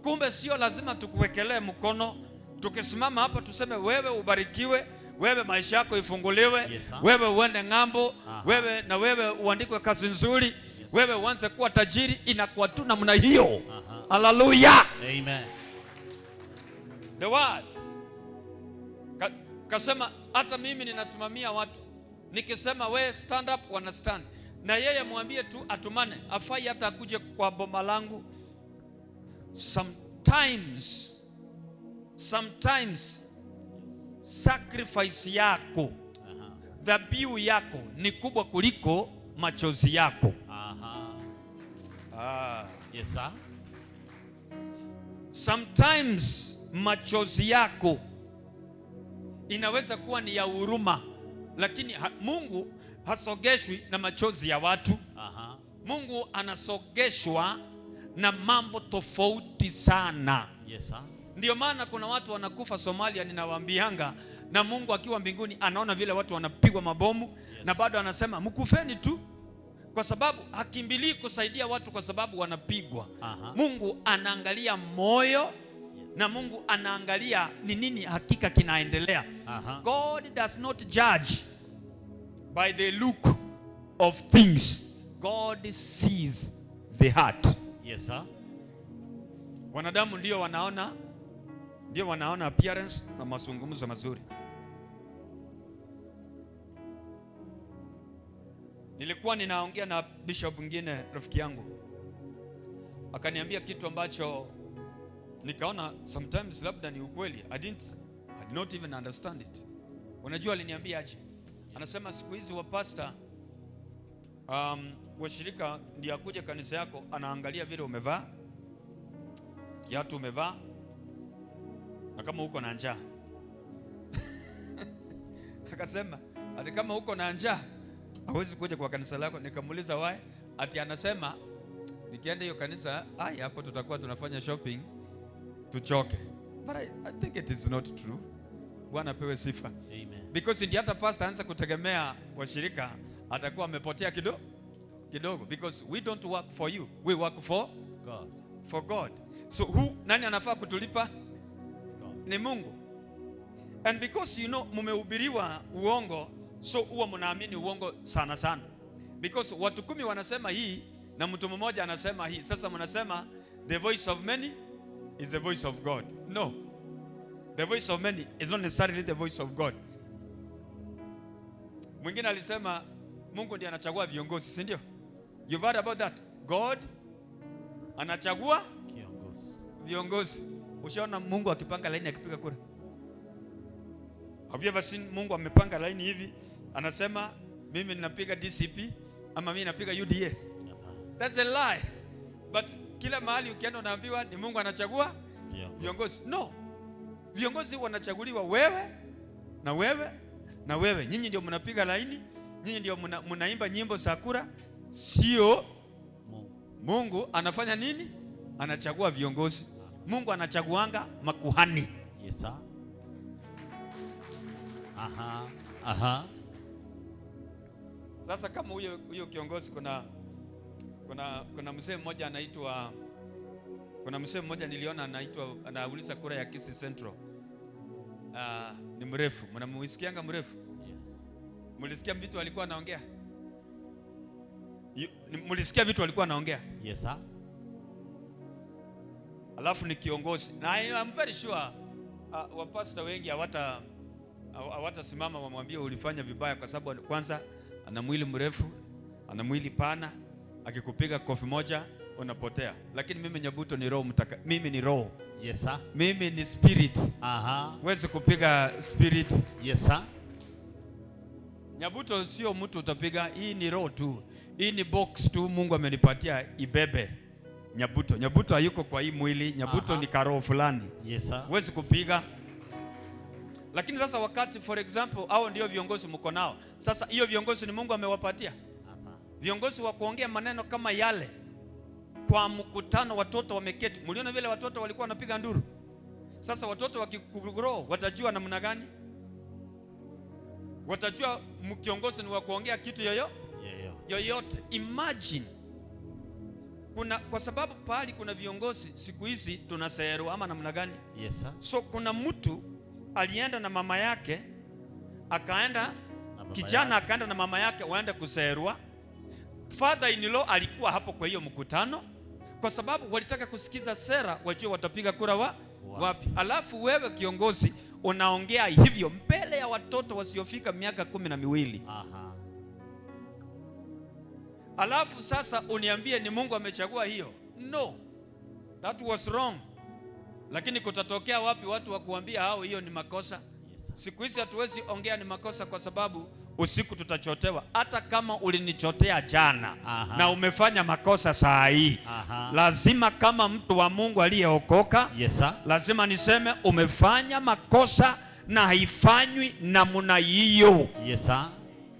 Kumbe sio lazima tukuwekelee mkono. Tukisimama hapa tuseme wewe ubarikiwe, wewe maisha yako ifunguliwe. Yes, wewe uende ng'ambo. Wewe uandikwe kazi nzuri. Yes. Wewe uanze kuwa tajiri. Inakuwa tu namna hiyo. Hallelujah. Amen. The word kasema hata mimi ninasimamia watu, nikisema we stand up wana stand, na yeye mwambie tu atumane, afai hata akuje kwa boma langu. Sometimes sacrifice yako, dhabihu yako ni kubwa kuliko machozi yako. Yes, sir. Sometimes machozi yako inaweza kuwa ni ya huruma, lakini Mungu hasogeshwi na machozi ya watu. Mungu anasogeshwa na mambo tofauti sana. Yes, sir. Ndio maana kuna watu wanakufa Somalia, ninawaambianga, na Mungu akiwa mbinguni anaona vile watu wanapigwa mabomu. Yes. Na bado anasema mkufeni tu, kwa sababu hakimbilii kusaidia watu kwa sababu wanapigwa. Mungu anaangalia moyo. Yes. Na Mungu anaangalia ni nini hakika kinaendelea. God does not judge by the look of things. God sees the heart. Yes, sir. Wanadamu ndio wanaona appearance na mazungumzo mazuri. Nilikuwa ninaongea na bishop mwingine, rafiki yangu, akaniambia kitu ambacho nikaona sometimes labda ni ukweli. I did not even understand it. Unajua aliniambia aje? Anasema siku hizi wa pastor washirika ndio akuje kanisa yako, anaangalia vile umevaa, kiatu umevaa, na kama uko na njaa akasema ati kama uko na njaa hawezi kuja kwa kanisa lako. Nikamuuliza why, ati anasema nikienda hiyo kanisa hapo tutakuwa tunafanya shopping tuchoke. But I think it is not true. Bwana pewe sifa. Amen. Because ndi hata pastor anza kutegemea washirika atakuwa amepotea kidogo because we don't work for you, we work for God. So nani anafaa kutulipa? Ni Mungu. And because you know mumehubiriwa uongo, so huwa mnaamini uongo sana. Because watu 10 wanasema hii na mtu mmoja anasema hii. Sasa mnasema the voice of many is the voice of God. No. The voice of many is not necessarily the voice of God. Mwingine alisema Mungu ndiye anachagua viongozi, si ndio? You've heard about that? God anachagua viongozi. Ushaona Mungu akipanga laini akipiga kura? Have you ever seen Mungu amepanga laini hivi anasema mimi ninapiga DCP ama mimi napiga UDA? That's a lie. But kila mahali ukienda unaambiwa ni Mungu anachagua viongozi. No. Viongozi wanachaguliwa wewe na wewe na wewe. Nyinyi ndio mnapiga laini, nyinyi ndio mnaimba nyimbo za kura, sio Mungu. Anafanya nini? Anachagua viongozi. Mungu anachaguanga makuhani. Yes sir. Aha. Sasa kama huyo kiongozi kuna mzee mmoja anaitwa, kuna mzee mmoja niliona anaitwa, anauliza kura ya Kisii Central. Ni mrefu. Mnamuisikianga mrefu? Yes. Mlisikia vitu alikuwa anaongea? Mlisikia vitu alikuwa anaongea? Yes sir. Alafu ni kiongozi. Na I'm very sure wapasta wengi hawatasimama wamwambie ulifanya vibaya, kwa sababu kwanza ana mwili mrefu, ana mwili pana, akikupiga kofi moja unapotea. Lakini mimi Nyabuto ni roho mimi ni roho. Yes sir. Mimi ni spirit. Huwezi kupiga spirit. Yes sir. Nyabuto sio mtu utapiga, hii ni roho tu. Hii ni box tu Mungu amenipatia ibebe. Nyabuto hayuko kwa hii mwili. Nyabuto ni karoho fulani. Yes sir. Huwezi kupiga. Lakini sasa wakati for example hao ndio viongozi mko nao. Sasa hiyo viongozi ni Mungu amewapatia? Viongozi wa kuongea maneno kama yale kwa mkutano, watoto wameketi. Mliona vile watoto walikuwa wanapiga nduru? Sasa watoto wakikugrow watajua namna gani? Watajua mkiongozi ni wa kuongea kitu yoyote. Imagine kwa sababu pahali kuna viongozi siku hizi tunaseru ama namna gani? Yes sir. So kuna mtu alienda na mama yake, akaenda kijana akaenda na mama yake waende kuserua. Father in law alikuwa hapo kwa hiyo mkutano, kwa sababu walitaka kusikiza sera wajue watapiga kura wapi. Alafu wewe kiongozi unaongea hivyo mbele ya watoto wasiofika miaka 12. Alafu sasa uniambie ni Mungu amechagua hiyo? No, that was wrong. Lakini kutatokea wapi watu wa kuambia hao hiyo ni makosa? Yes, siku hizi hatuwezi ongea ni makosa, kwa sababu usiku tutachotewa. Hata kama ulinichotea jana na umefanya makosa saa hii, lazima kama mtu wa Mungu aliyeokoka, yes, lazima niseme umefanya makosa na haifanywi namna hiyo. Yes,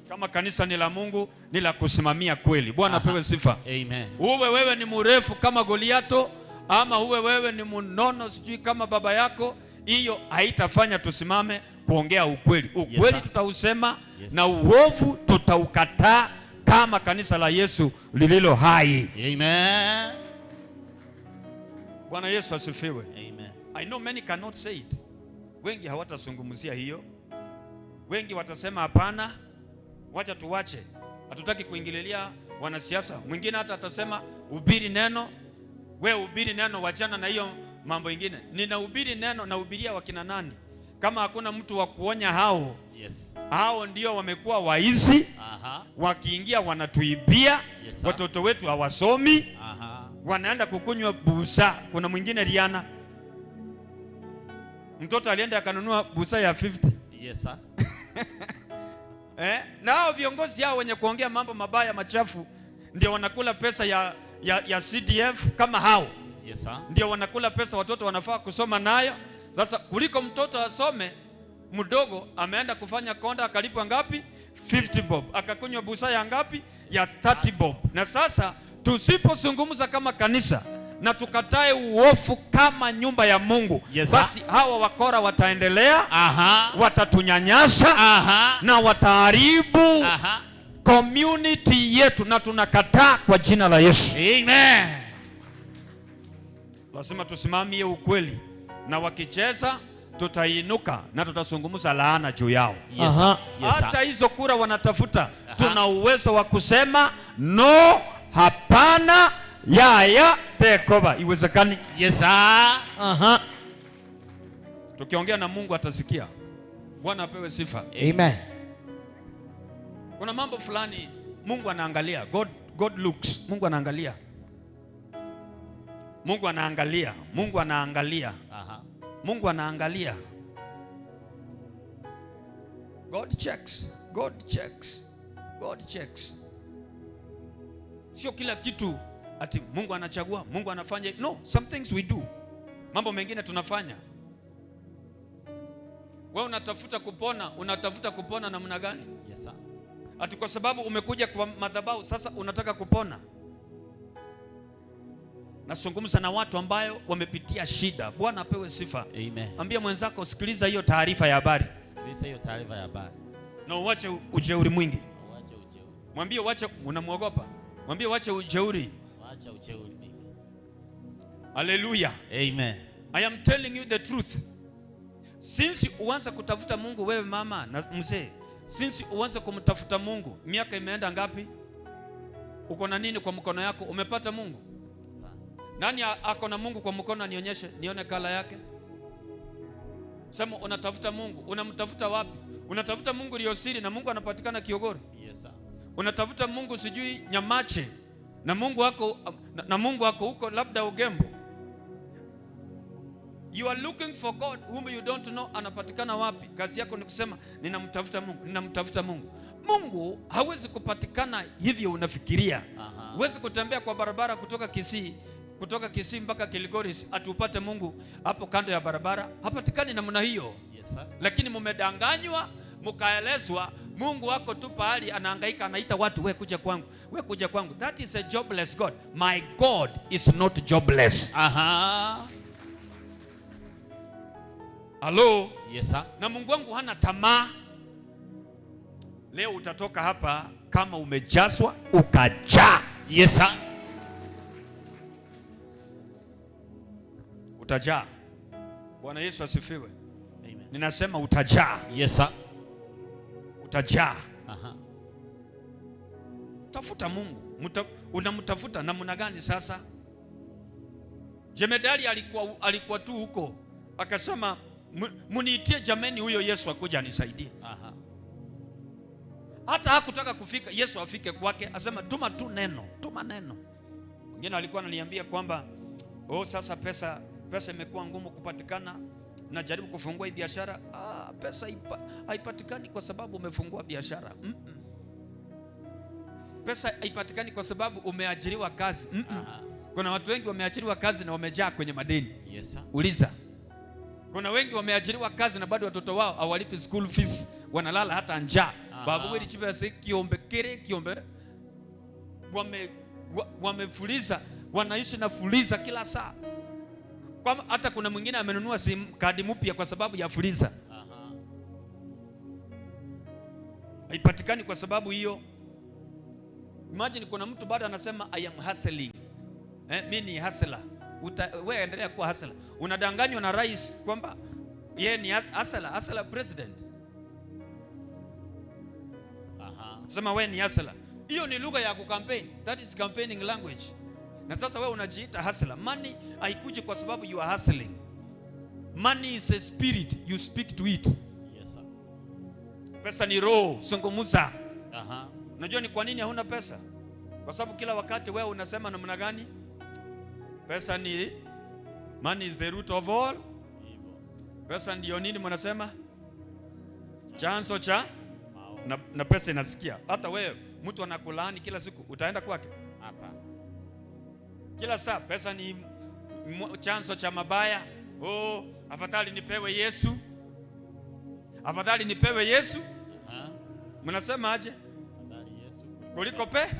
kama kanisa ni la Mungu, ni la kusimamia kweli. Bwana pewe sifa. Amen. Uwe wewe ni mrefu kama Goliato ama uwe wewe ni mnono sijui kama baba yako, hiyo haitafanya tusimame kuongea ukweli. Ukweli, yes, tutausema, yes, na uovu tutaukataa kama kanisa la Yesu lililo hai. Amen. Bwana Yesu asifiwe. Amen. I know many cannot say it. Wengi hawatazungumzia hiyo. Wengi watasema hapana, wacha tuwache, hatutaki kuingililia wanasiasa. Mwingine hata atasema hubiri neno. Wewe hubiri neno, wachana na hiyo mambo ingine. Ninahubiri neno, nahubiria wakina nani? Kama hakuna mtu wa kuonya hao, yes, hao ndio wamekuwa waizi. Wakiingia wanatuibia. Yes, watoto wetu hawasomi. Wanaenda kukunywa busa. Kuna mwingine Riana, mtoto alienda akanunua busa ya 50. Yes, sir. Nao viongozi hao wenye kuongea mambo mabaya machafu ndio wanakula pesa ya CDF kama hao. Yes, sir. Ndio wanakula pesa watoto wanafaa kusoma nayo. Sasa kuliko mtoto asome, mdogo ameenda kufanya konda, akalipwa ngapi? 50 bob. Akakunywa busa ya ngapi? Ya 30 bob. Na sasa tusipozungumza kama kanisa na tukatae uofu kama nyumba ya Mungu, basi hawa wakora wataendelea, watatunyanyasa, na wataharibu community yetu, na tunakataa kwa jina la Yesu. Amen. Lazima tusimamie ukweli, na wakicheza tutainuka na tutazungumza laana juu yao. Hata hizo kura wanatafuta, tuna uwezo wa kusema no, hapana, yaya, take over. Iwezekani. Yes sir. Tukiongea na Mungu atasikia. Bwana apewe sifa. Amen. Kuna mambo fulani Mungu anaangalia. God looks. Mungu anaangalia. Mungu anaangalia. Mungu anaangalia. Mungu anaangalia. God checks. God checks. God checks. Sio kila kitu ati Mungu anachagua, Mungu anafanya. No, some things we do. Mambo mengine tunafanya. Wewe unatafuta kupona namna gani? Yes sir. Ati kwa sababu umekuja kwa madhabahu sasa unataka kupona. Nazungumza na watu ambayo wamepitia shida. Bwana apewe sifa. Amen. Ambia mwenzako, sikiliza hiyo taarifa ya habari. Sikiliza hiyo taarifa ya habari. Na uache ujeuri mwingi. Uache ujeuri. Mwambie uache, unamuogopa. Mwambie uache ujeuri. Uache ujeuri mwingi. Hallelujah. Amen. I am telling you the truth. Since uanza kutafuta Mungu, wewe mama na mzee, since uanza kumtafuta Mungu, miaka imeenda ngapi? Uko na nini kwa mkono yako? Umepata Mungu? Nani ako na Mungu kwa mkono? Nionyeshe, nione kala yake. Sema unatafuta Mungu. Unamtafuta wapi? Unatafuta Mungu Liosiri na Mungu anapatikana Kiogoro? Yes sir. Unatafuta Mungu sijui Nyamache na Mungu wako huko labda Ugembo. You are looking for God whom you don't know. Anapatikana wapi? Kazi yako ni kusema ninamtafuta Mungu, ninamtafuta Mungu. Mungu hawezi kupatikana hivyo unafikiria. Huwezi kutembea kwa barabara kutoka Kisii mpaka Kilgoris atupate Mungu hapo kando ya barabara. Hapatikani namna hiyo. Yes sir. Lakini mumedanganywa, mukaelezwa Mungu wako tu pahali anahangaika, anaita watu, we kuja kwangu, we kuja kwangu. That is a jobless God. My God is not jobless. Hello? Yes sir. Na Mungu wangu hana tamaa. Leo utatoka hapa kama umejazwa ukajaa. Yes sir. Utajaa. Bwana Yesu asifiwe. Amen. Ninasema utajaa. Yes sir. Utajaa. Tafuta Mungu. Unamtafuta namna gani sasa? Jemedali alikuwa tu huko. Akasema muniitie jameni huyo Yesu akuja anisaidie. Hata hakutaka kufika Yesu afike kwake, asema tuma tu neno, tuma neno. Mwingine alikuwa ananiambia kwamba sasa pesa imekuwa ngumu kupatikana, najaribu kufungua hii biashara. Pesa haipatikani kwa sababu umefungua biashara. Pesa haipatikani kwa sababu umeajiriwa kazi. Kuna watu wengi wameajiriwa kazi na wamejaa kwenye madeni. Yes sir. Uliza. Kuna wengi wameajiriwa kazi na bado watoto wao hawalipi school fees, wanalala hata njaa. Babu wewe chipesa kiombe wamefuliza, wanaishi na fuliza kila saa. Kwa hata kuna mwingine amenunua SIM kadi mpya kwa sababu ya fuliza. Haipatikani kwa sababu hiyo. Imagine kuna mtu bado anasema I am hustling. Mimi ni hustler. Wewe endelea kuwa hustler. Unadanganywa na rais kwamba yeye ni hustler president. Sema wewe ni hustler. Hiyo ni lugha ya kucampaign. That is campaigning language. Na sasa wewe unajiita hustler. Money haikuji kwa sababu you are hustling. Money is a spirit, you speak to it. Yes sir. Pesa ni roho, zungumza. Unajua ni kwa nini hauna pesa? Kwa sababu kila wakati wewe unasema namna gani? Pesa ni money is the root of all evil. Pesa ndio nini mnasema? Chanzo cha na pesa inasikia. Hata wewe mtu anakulaani kila siku, utaenda kwake? Hapa. Kila saa pesa ni chanzo cha mabaya, Oh, afadhali nipewe Yesu. Afadhali nipewe Yesu. Mnasema aje? Afadhali Yesu Kuliko pesa.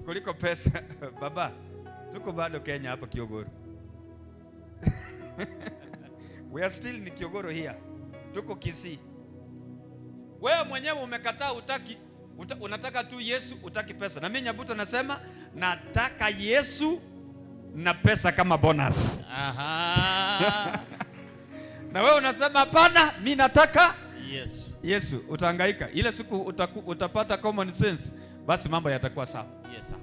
Kuliko pesa. Baba, tuko bado Kenya hapa Kiogoro. We are still in Kiogoro here. Tuko Kisii. Wewe mwenyewe umekataa, unataka tu Yesu, utaki pesa. Na mimi Nyabuto nasema nataka Yesu na pesa kama bonus. Na wewe unasema hapana, mimi nataka Yesu. Utahangaika. Ile siku utapata common sense, basi mambo yatakuwa sawa. Yes sir.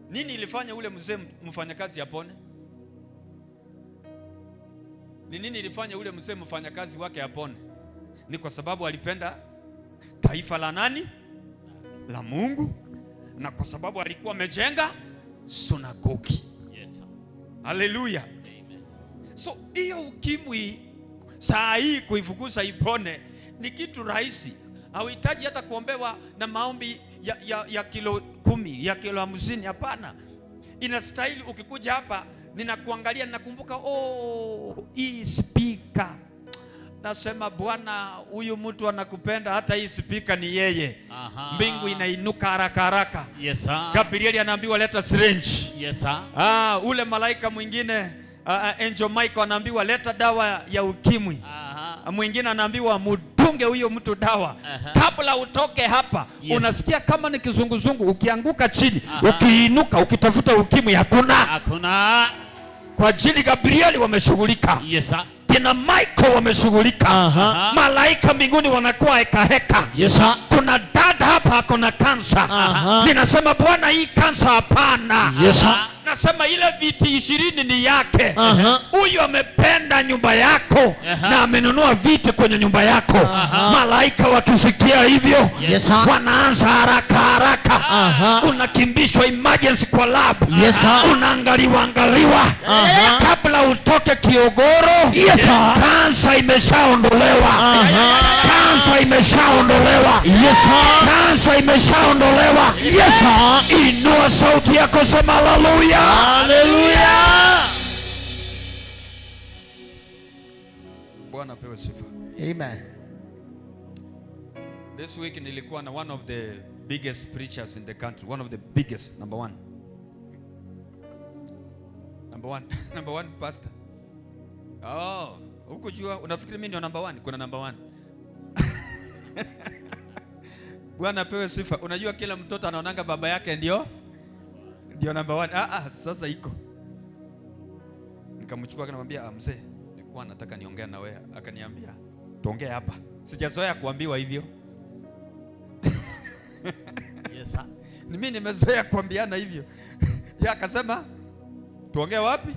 Nini ilifanya ule mzee mfanyakazi apone? Ni nini ilifanya ule mzee mfanyakazi wake apone? Ni kwa sababu alipenda taifa la nani? La Mungu. Na kwa sababu alikuwa amejenga sunagogi. Yes sir. Hallelujah. Amen. So hiyo ukimwi saa hii kuifukuza ipone ni kitu rahisi. Hauhitaji hata kuombewa na maombi ya kilo 10, ya kilo 50. Hapana. Inastahili ukikuja hapa ninakuangalia, ninakumbuka hii speaker. Nasema Bwana, huyu mtu anakupenda, hata hii speaker ni yeye. Mbingu inainuka haraka haraka. Yes sir. Gabriel anaambiwa leta syringe. Yes sir. Ule malaika mwingine Angel Michael anaambiwa leta dawa ya ukimwi. Mwingine anaambiwa mudunge huyo mtu dawa. Kabla utoke hapa, unasikia kama ni kizunguzungu, ukianguka chini, ukiinuka, ukitafuta ukimwi hakuna. Kwa ajili Gabrieli wameshughulika. Yes sir. Kina Michael wameshughulika. Malaika mbinguni wanakuwa heka. Yes sir. Kuna dada hapa kuna kansa. Ninasema Bwana, hii kansa hapana. Yes sir. Nasema ile viti 20 ni yake. Huyu amependa nyumba yako na amenunua viti kwenye nyumba yako. Malaika wakisikia hivyo, wanaanza haraka. Unakimbishwa emergency kwa lab. Unaangaliwa. Kabla utoke Kiogoro, kansa imeshaondolewa. Kansa imeshaondolewa. Kansa imeshaondolewa. Inua sauti yako, sema haleluya. Hallelujah. Bwana pewe sifa. Amen. This week nilikuwa na one of the biggest preachers in the country, one of the biggest, number one pastor. Hukujua, unafikiri mimi ndio number one? Kuna number one. Bwana pewe sifa. Unajua kila mtoto anaonanga baba yake ndio number one. Sasa iko. Nikamchukua akanamwambia, mzee, nilikuwa nataka niongee na wewe. Akaniambia, tuongee hapa. Sijazoea kuambiwa hivyo. Yes sir. Mimi nimezoea kuambiana hivyo. Yeye akasema, tuongee wapi?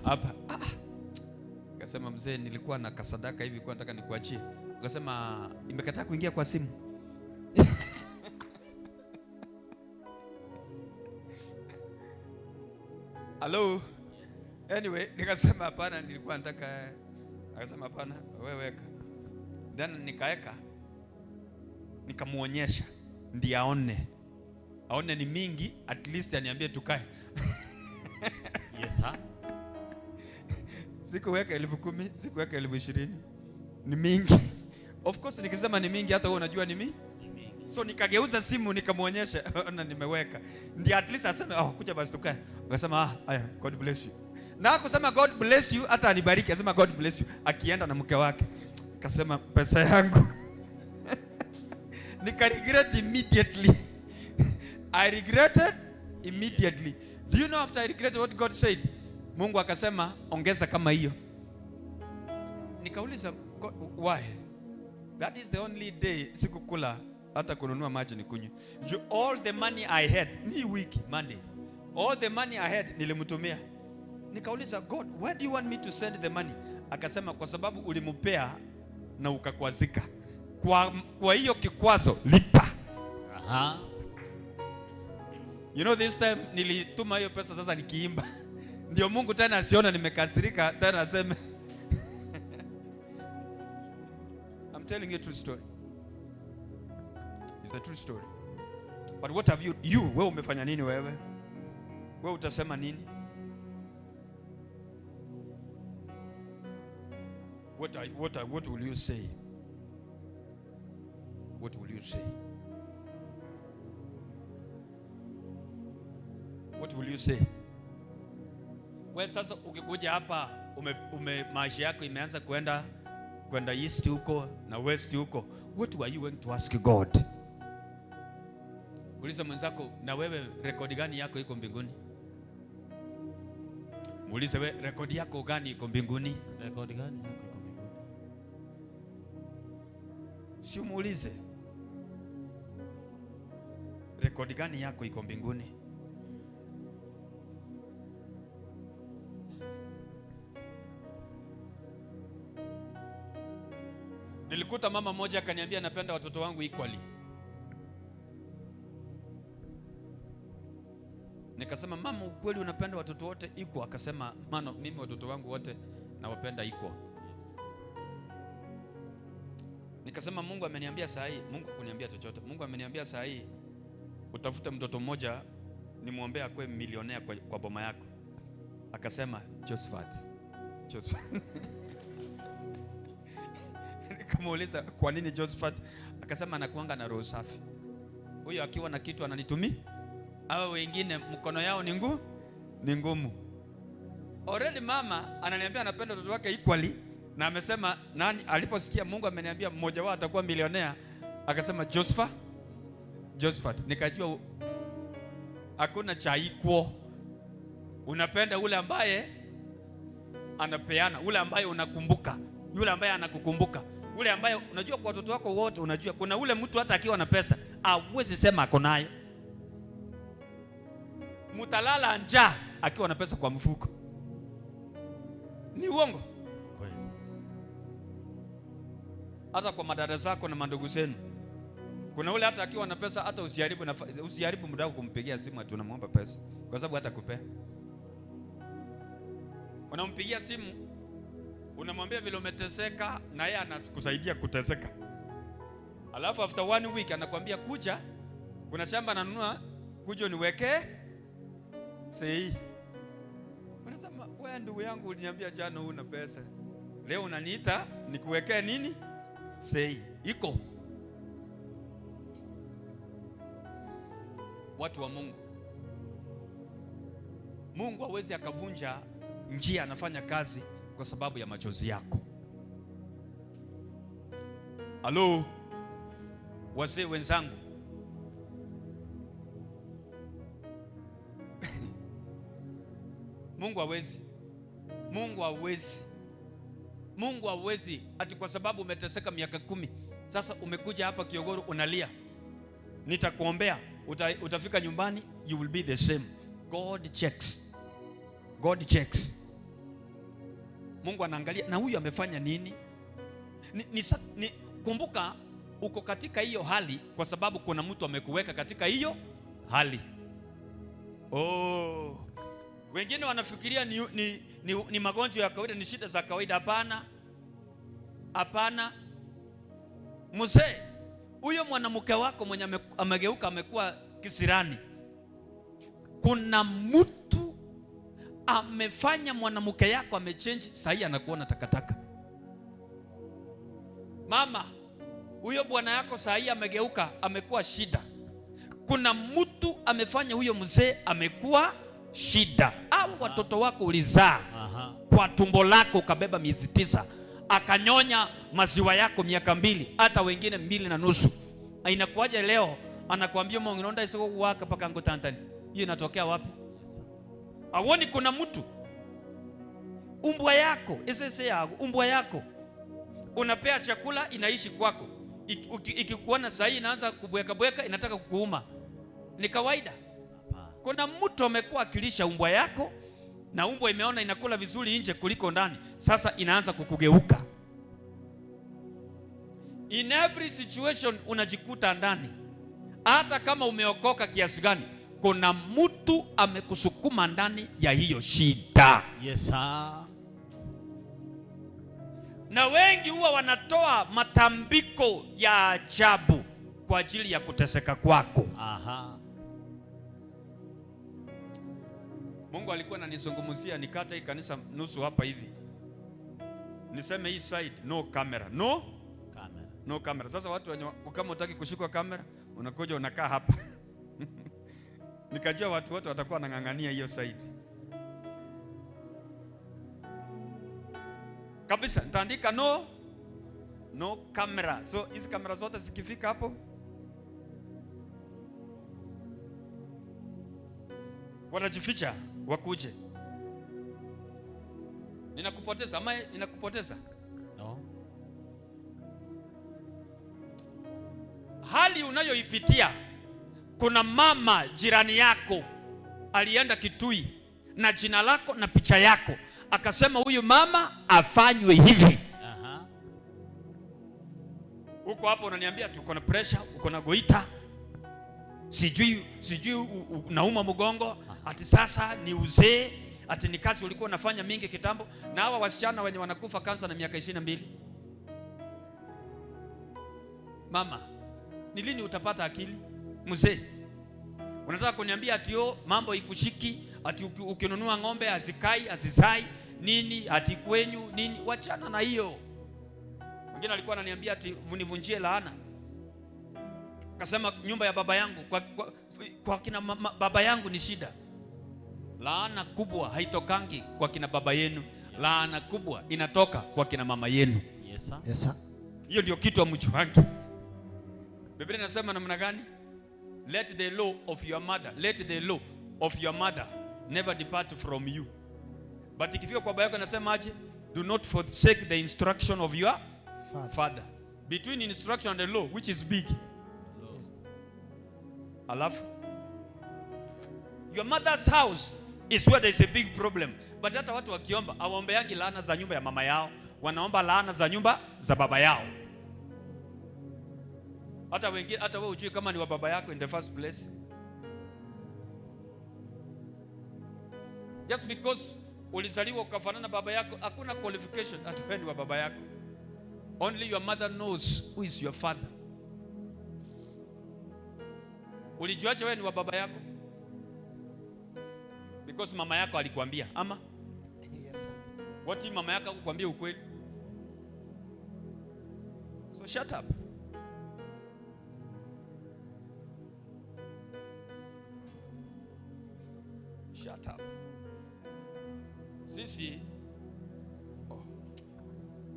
Hapa. Akasema, mzee, nilikuwa na kasadaka hivi kwa nataka nikuachie. Akasema, imekataa kuingia kwa simu. Hello. Anyway, nikasema hapana, nilikuwa nataka. Akasema hapana, wewe weka. Then nikaeka. Nikamuonyesha ndiye aone ni mingi, at least aniambie tukae. Yes sir. Sikuweka 10,000, sikuweka 20,000. Ni mingi. Of course nikisema ni mingi hata wewe unajua ni mingi. So nikageuza simu nikamuonyesha, ona nimeweka. Ndiye at least aseme, kuja basi tukae. Akasema haya, God bless you. Na kusema God bless you hata anibariki, asema God bless you. Akienda na mke wake. Akasema pesa yangu. Nika regret immediately. I regretted immediately. Do you know after I regretted what God said? Mungu akasema ongeza kama hiyo. Nikauliza, God, why? That is the only day sikukula hata kununua maji nikunywe. All the money I had, ni wiki Monday. All the money I had nilimtumia. Nikauliza, God, why do you want me to send the money? Akasema kwa sababu ulimupea na ukakwazika. Kwa hiyo kikwazo lipa. You know this time nilituma hiyo pesa sasa nikiimba. Ndio Mungu tena asiona nimekasirika tena aseme. I'm telling you a true story. It's a true story. But what have you wewe umefanya nini wewe? Wewe utasema nini? What will you say? What will you say? What will you say? Wewe sasa ukikuja hapa maisha yako imeanza kwenda east huko na west huko. What were you going to ask God? Uliza mwenzako, na wewe rekodi gani yako iko mbinguni? Muulize, wewe rekodi yako gani iko mbinguni? Rekodi gani yako iko mbinguni? Si muulize. Rekodi gani yako iko mbinguni? Nilikuta mama moja akaniambia napenda watoto wangu equally. Nikasema, mama, ukweli unapenda watoto wote equal? Akasema, mano, mimi watoto wangu wote nawapenda equal. Nikasema, Mungu ameniambia saa hii. Mungu hakuniambia chochote. Mungu ameniambia saa hii utafute mtoto mmoja nimwombee akwe milionea kwa boma yako. Akasema, Josephat. Nikamuuliza, kwa nini Josephat? Akasema, anakuanga na roho safi. Huyo akiwa na kitu ananitumia. Hao wengine mkono yao ni ngumu. Already mama ananiambia anapenda watoto wake equally, na amesema nani aliposikia Mungu ameniambia mmoja wao atakuwa milionea, akasema Josephat. Nikajua hakuna cha equal. Unapenda ule ambaye anapeana, ule ambaye unakumbuka, yule ambaye anakukumbuka, ule ambaye unajua kwa watoto wako wote. Unajua kuna ule mtu hata akiwa na pesa hawezi sema ako nayo. Mutalala njaa akiwa na pesa kwa mfuko. Ni uongo kweli? Hata kwa madada zako na mandugu zenu, kuna ule hata akiwa na pesa, hata usiharibu muda wako kumpigia simu ati unamwomba pesa, kwa sababu hata kupea. Unampigia simu unamwambia vile umeteseka, na yeye anakusaidia kuteseka. Alafu after 1 week anakuambia kuja, kuna shamba ananunua, kuja niweke sei. Unasema, wewe ndugu yangu uliniambia jana una pesa, leo unaniita nikuwekee nini? Sei. Iko watu wa Mungu hawezi akavunja njia anafanya kazi kwa sababu ya machozi yako. Halo wazee wenzangu, Mungu hawezi ati kwa sababu umeteseka miaka 10 sasa umekuja hapa Kiogoro unalia. Nitakuombea utafika nyumbani, you will be the same. God checks. Mungu anaangalia na huyu amefanya nini. Kumbuka uko katika hiyo hali kwa sababu kuna mtu amekuweka katika hiyo hali. Wengine wanafikiria ni magonjwa ya kawaida, ni shida za kawaida. Hapana. Mzee, huyo mwanamke wako mwenye amegeuka amekuwa kisirani, kuna mtu amefanya mwanamke yako amechange, sasa anakuona takataka. Mama, huyo bwana yako sasa amegeuka amekuwa shida. Kuna mtu amefanya huyo mzee amekuwa shida. Au watoto wako ulizaa kwa tumbo lako ukabeba miezi 9, akanyonya maziwa yako miaka 2, hata wengine 2.5. Inakuwaje leo anakuambia Mungu nonda isiko waka paka ngotantani? Hiyo inatokea wapi? Awoni kuna mtu umbwa yako umbwa yako unapea chakula inaishi kwako, ikikuona sasa inaanza kubweka inataka kukuuma. Ni kawaida. Kuna mtu amekuwa akilisha umbwa yako na umbwa imeona inakula vizuri nje kuliko ndani, sasa inaanza kukugeuka. In every situation unajikuta ndani, hata kama umeokoka kiasi gani, kuna mtu amekusukuma ndani ya hiyo shida. Yes sir. Na wengi huwa wanatoa matambiko ya ajabu. kwa ajili ya kuteseka kwako. Aha. Mungu alikuwa ananizungumzia nikata hii kanisa nusu hapa hivi. Niseme hii side no camera. No Kamera. no camera. Sasa watu kama hutaki kushikwa kamera, unakuja unakaa hapa. Nikajua watu wote watakuwa wanang'ang'ania hiyo side. Kabisa nitaandika no camera. So hizi kamera zote zikifika hapo, wanajificha wakuje. Ninakupoteza ama ninakupoteza? No. Hali unayoipitia, kuna mama jirani yako alienda Kitui na jina lako na picha yako, akasema huyu mama afanywe hivi. Aha. Huko hapo unaniambia tuko na pressure, uko na goita, sijui unauma mgongo, ati sasa ni uzee, ati ni kazi ulikuwa unafanya mingi kitambo. Na hawa wasichana wenye wanakufa kansa na miaka 22, mama, ni lini utapata akili? Mzee, unataka kuniambia ati mambo ikushiki, ati ukinunua ng'ombe azikai azizai nini, ati kwenyu nini? Wachana na hiyo. Mwingine alikuwa ananiambia ati vunivunjie laana. Akasema nyumba ya baba yangu kwa kina baba yangu ni shida. Laana kubwa haitokangi kwa kina baba yenu. Laana kubwa inatoka kwa kina mama yenu. Yes sir. Yes sir. Hiyo ndio kitu amjuangi. Biblia inasema namna gani? Let the law of your mother never depart from you. But ikifika kwa baba yako anasema aje? Do not forsake the instruction of your father. Between instruction and the law, which is big? Yes. Alafu your mother's house is where there is a big problem. But hata watu wakiomba awaombeagi laana za nyumba ya mama yao, wanaomba laana za nyumba za baba yao. Hata wengine, hata wewe ujui kama ni wa baba yako in the first place. Just because ulizaliwa ukafanana baba yako, hakuna qualification ati wewe ni wa baba yako. Only your mother knows who is your father. Ulijuaje wewe ni wa baba yako? Because mama yako alikwambia, ama? Yes sir. What if mama yako kukwambia ukweli? So shut up. Shut up. Sisi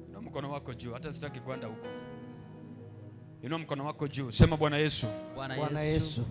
inua mkono wako juu, hata sitaki kwenda huko. Inua mkono wako juu, sema Bwana Yesu. Bwana Yesu.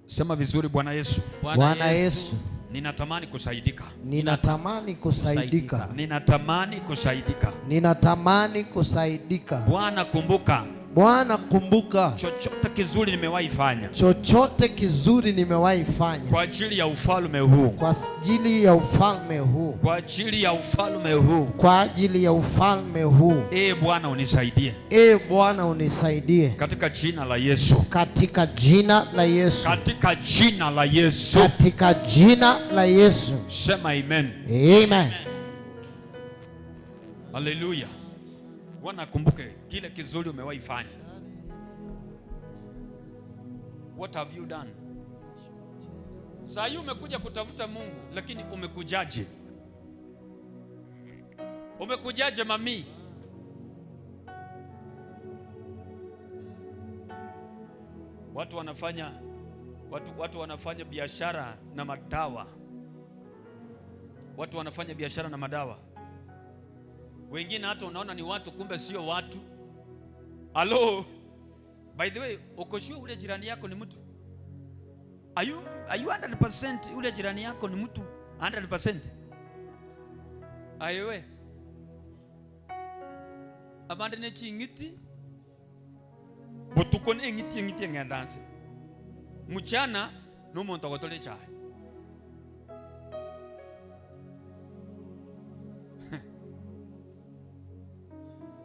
Sema vizuri, Bwana Yesu. Bwana Yesu. Ninatamani kusaidika. Ninatamani kusaidika. Ninatamani kusaidika. Ninatamani kusaidika. Bwana kumbuka. Bwana kumbuka. Chochote kizuri nimewahi fanya. Chochote kizuri nimewahi fanya. Kwa ajili ya ufalme huu. Kwa ajili ya ufalme huu. Kwa ajili ya ufalme huu. Kwa ajili ya ufalme huu. Bwana unisaidie. Bwana unisaidie. Katika jina la Yesu. Katika jina la Yesu. Katika jina la Yesu. Katika jina la Yesu. Sema amen. Amen. Hallelujah. Bwana kumbuke kile kizuri umewahi fanya. What have you done? Saa hii umekuja kutafuta Mungu, lakini umekujaje? Umekujaje mami? Watu wanafanya biashara na madawa. Watu wanafanya biashara na madawa. Wengine hata unaona ni watu, kumbe sio watu. Hello. By the way, uko sure ule jirani yako ni mtu? Are you 100% ule jirani yako ni mtu 100%? Ayewe. Abande ne chingiti. Botukone ngiti ngandanse. Mchana no muntu agotole chai.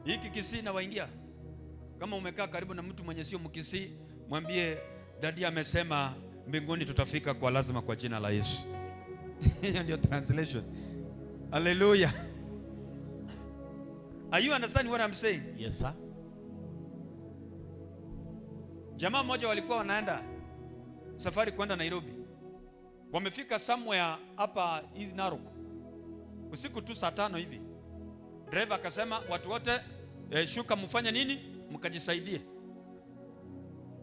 Hiki Kisii na waingia. Kama umekaa karibu na mtu mwenye sio Mkisii, mwambie dadi amesema mbinguni tutafika kwa lazima kwa jina la Yesu. Hiyo ndio translation. Hallelujah. Are you understanding what I'm saying? Yes sir. Jamaa mmoja walikuwa wanaenda safari kwenda Nairobi. Wamefika somewhere hapa hizi Narok. Usiku tu saa 5 hivi. Driver akasema watu wote shuka mfanye nini? Mkajisaidie.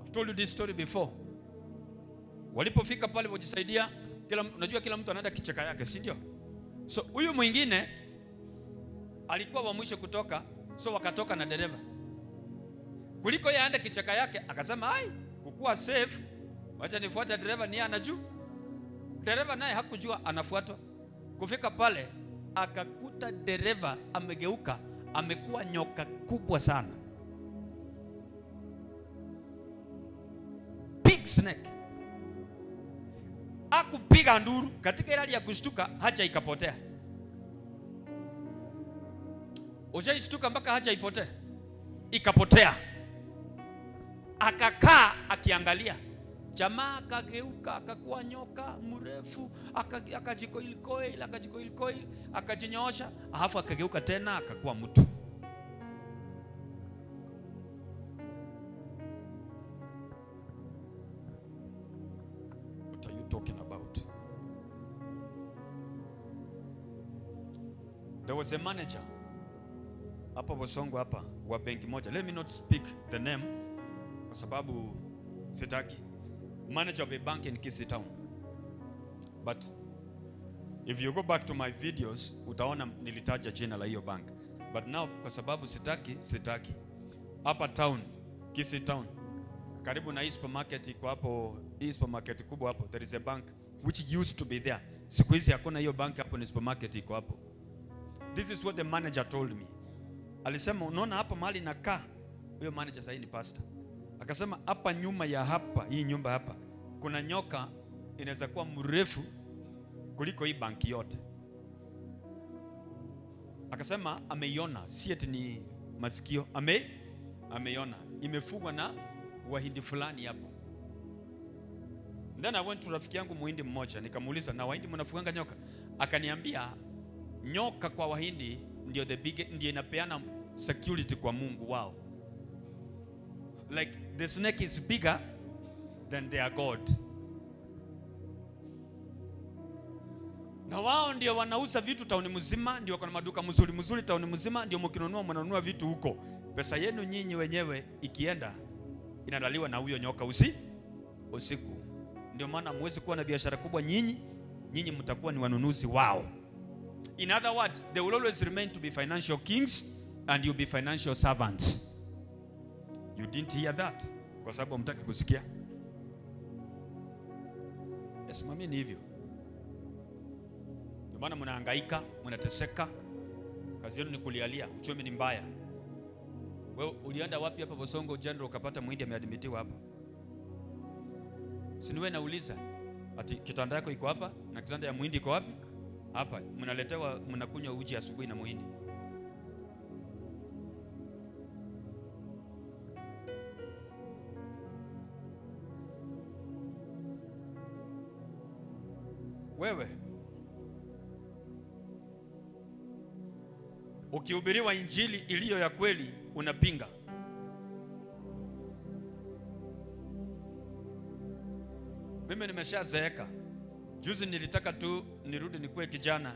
I've told you this story before. Walipofika pale wajisaidia, unajua kila mtu anaenda kicheka yake, si ndio? So huyu mwingine alikuwa wa mwisho kutoka, so wakatoka na dereva. Kuliko yeye aende kicheka yake, akasema ai, kukuwa safe, wacha nifuate dereva, ni anajua. Dereva naye hakujua anafuatwa. Kufika pale akakuta dereva amegeuka, amekuwa nyoka kubwa sana. Big snake. Akupiga nduru, katika ile hali ya kushtuka haja ikapotea. Ushaishtuka mpaka haja ipotee? Ikapotea. Akakaa akiangalia. Jamaa akageuka, akakuwa nyoka mrefu, akajikoilkoil, akajinyoosha, alafu akageuka tena akakuwa mtu. What are you talking about? There was a manager hapa Bosongo hapa wa benki moja. Let me not speak the name kwa sababu sitaki. Manager of a bank in Kisii Town. But if you go back to my videos, utaona nilitaja jina la hiyo bank. But now kwa sababu sitaki. Hapa town, Kisii Town, karibu na supermarket iko hapo, supermarket kubwa hapo, there is a bank which used to be there. Siku hizi hakuna hiyo bank hapo, ni supermarket iko hapo. This is what the manager told me. Alisema unaona hapa mahali nakaa, huyo manager sasa ni pastor. Akasema hapa nyuma ya hapa, hii nyumba hapa, kuna nyoka inaweza kuwa mrefu kuliko hii banki yote. Akasema ameiona, si eti ni masikio, ameiona. Imefugwa na Wahindi fulani hapo. Then I went to rafiki yangu Muhindi mmoja, nikamuuliza na Wahindi mnafuganga nyoka? Akaniambia nyoka kwa Wahindi ndio ndio inapeana security kwa Mungu wao. Like the snake is bigger than their God. Na wao ndio wanauza vitu tauni mzima, ndio kuna maduka mzuri tauni mzima, ndio mkinunua mnanunua vitu huko. Pesa yenu nyinyi wenyewe ikienda inadaliwa na huyo nyoka usiku. Ndio maana hamwezi kuwa na biashara kubwa nyinyi mtakuwa ni wanunuzi wao. In other words, they will always remain to be financial kings and you'll be financial servants. You didn't hear that kwa sababu hamtaki kusikia. Simameni hivyo. Ndio maana mnahangaika, mnateseka. Kazi yenu ni kulialia, uchumi ni mbaya. Wewe ulienda wapi hapa Bosongo General ukapata Muhindi ameadmitiwa hapa? Si niwe nauliza, ati kitanda yako iko hapa na kitanda ya Muhindi iko wapi? Hapa. Mnaletewa, mnakunywa uji asubuhi na Muhindi. Wewe ukihubiriwa injili iliyo ya kweli unapinga. Mimi nimeshazeeka. Juzi nilitaka tu nirudi nikuwe kijana.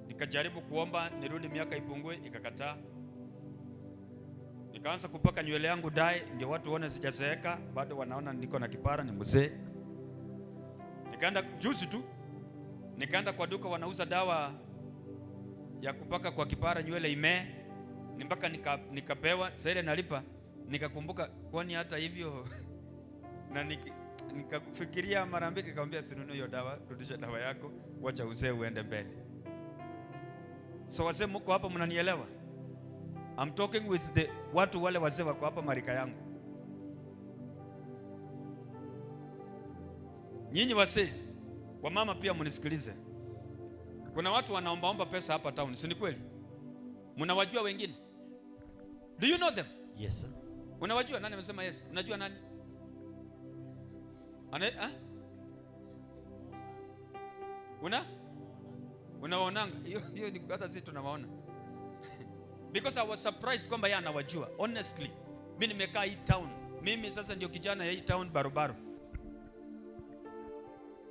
Nikajaribu kuomba nirudi miaka ipungue, ikakataa. Nikaanza kupaka nywele yangu dye ndio watu waone sijazeeka, bado wanaona niko na kipara, ni mzee. Nikaenda juzi tu, nikaenda kwa duka wanauza dawa ya kupaka kwa kipara nywele imee. Ni mpaka nikapewa, sasa ile nalipa, nikakumbuka kwani hata hivyo na nikafikiria mara mbili, nikamwambia sinunue hiyo dawa, rudisha dawa yako, wacha uzee uende mbele. So wazee mko hapa mnanielewa? I'm talking with the watu wale wazee wako hapa marika yangu. Nyinyi wazee, wamama pia mnisikilize. Kuna watu wanaombaomba pesa hapa town, si ni kweli? Mnawajua wengine? Do you know them? Yes sir. Unawajua? Nani amesema yes? Unajua nani? Unaonanga? Hiyo ni hata sisi tunawaona. Because I was surprised kwamba yeye anawajua. Honestly, mimi nimekaa hii town Mimi sasa ndio kijana ya hii town barobaro.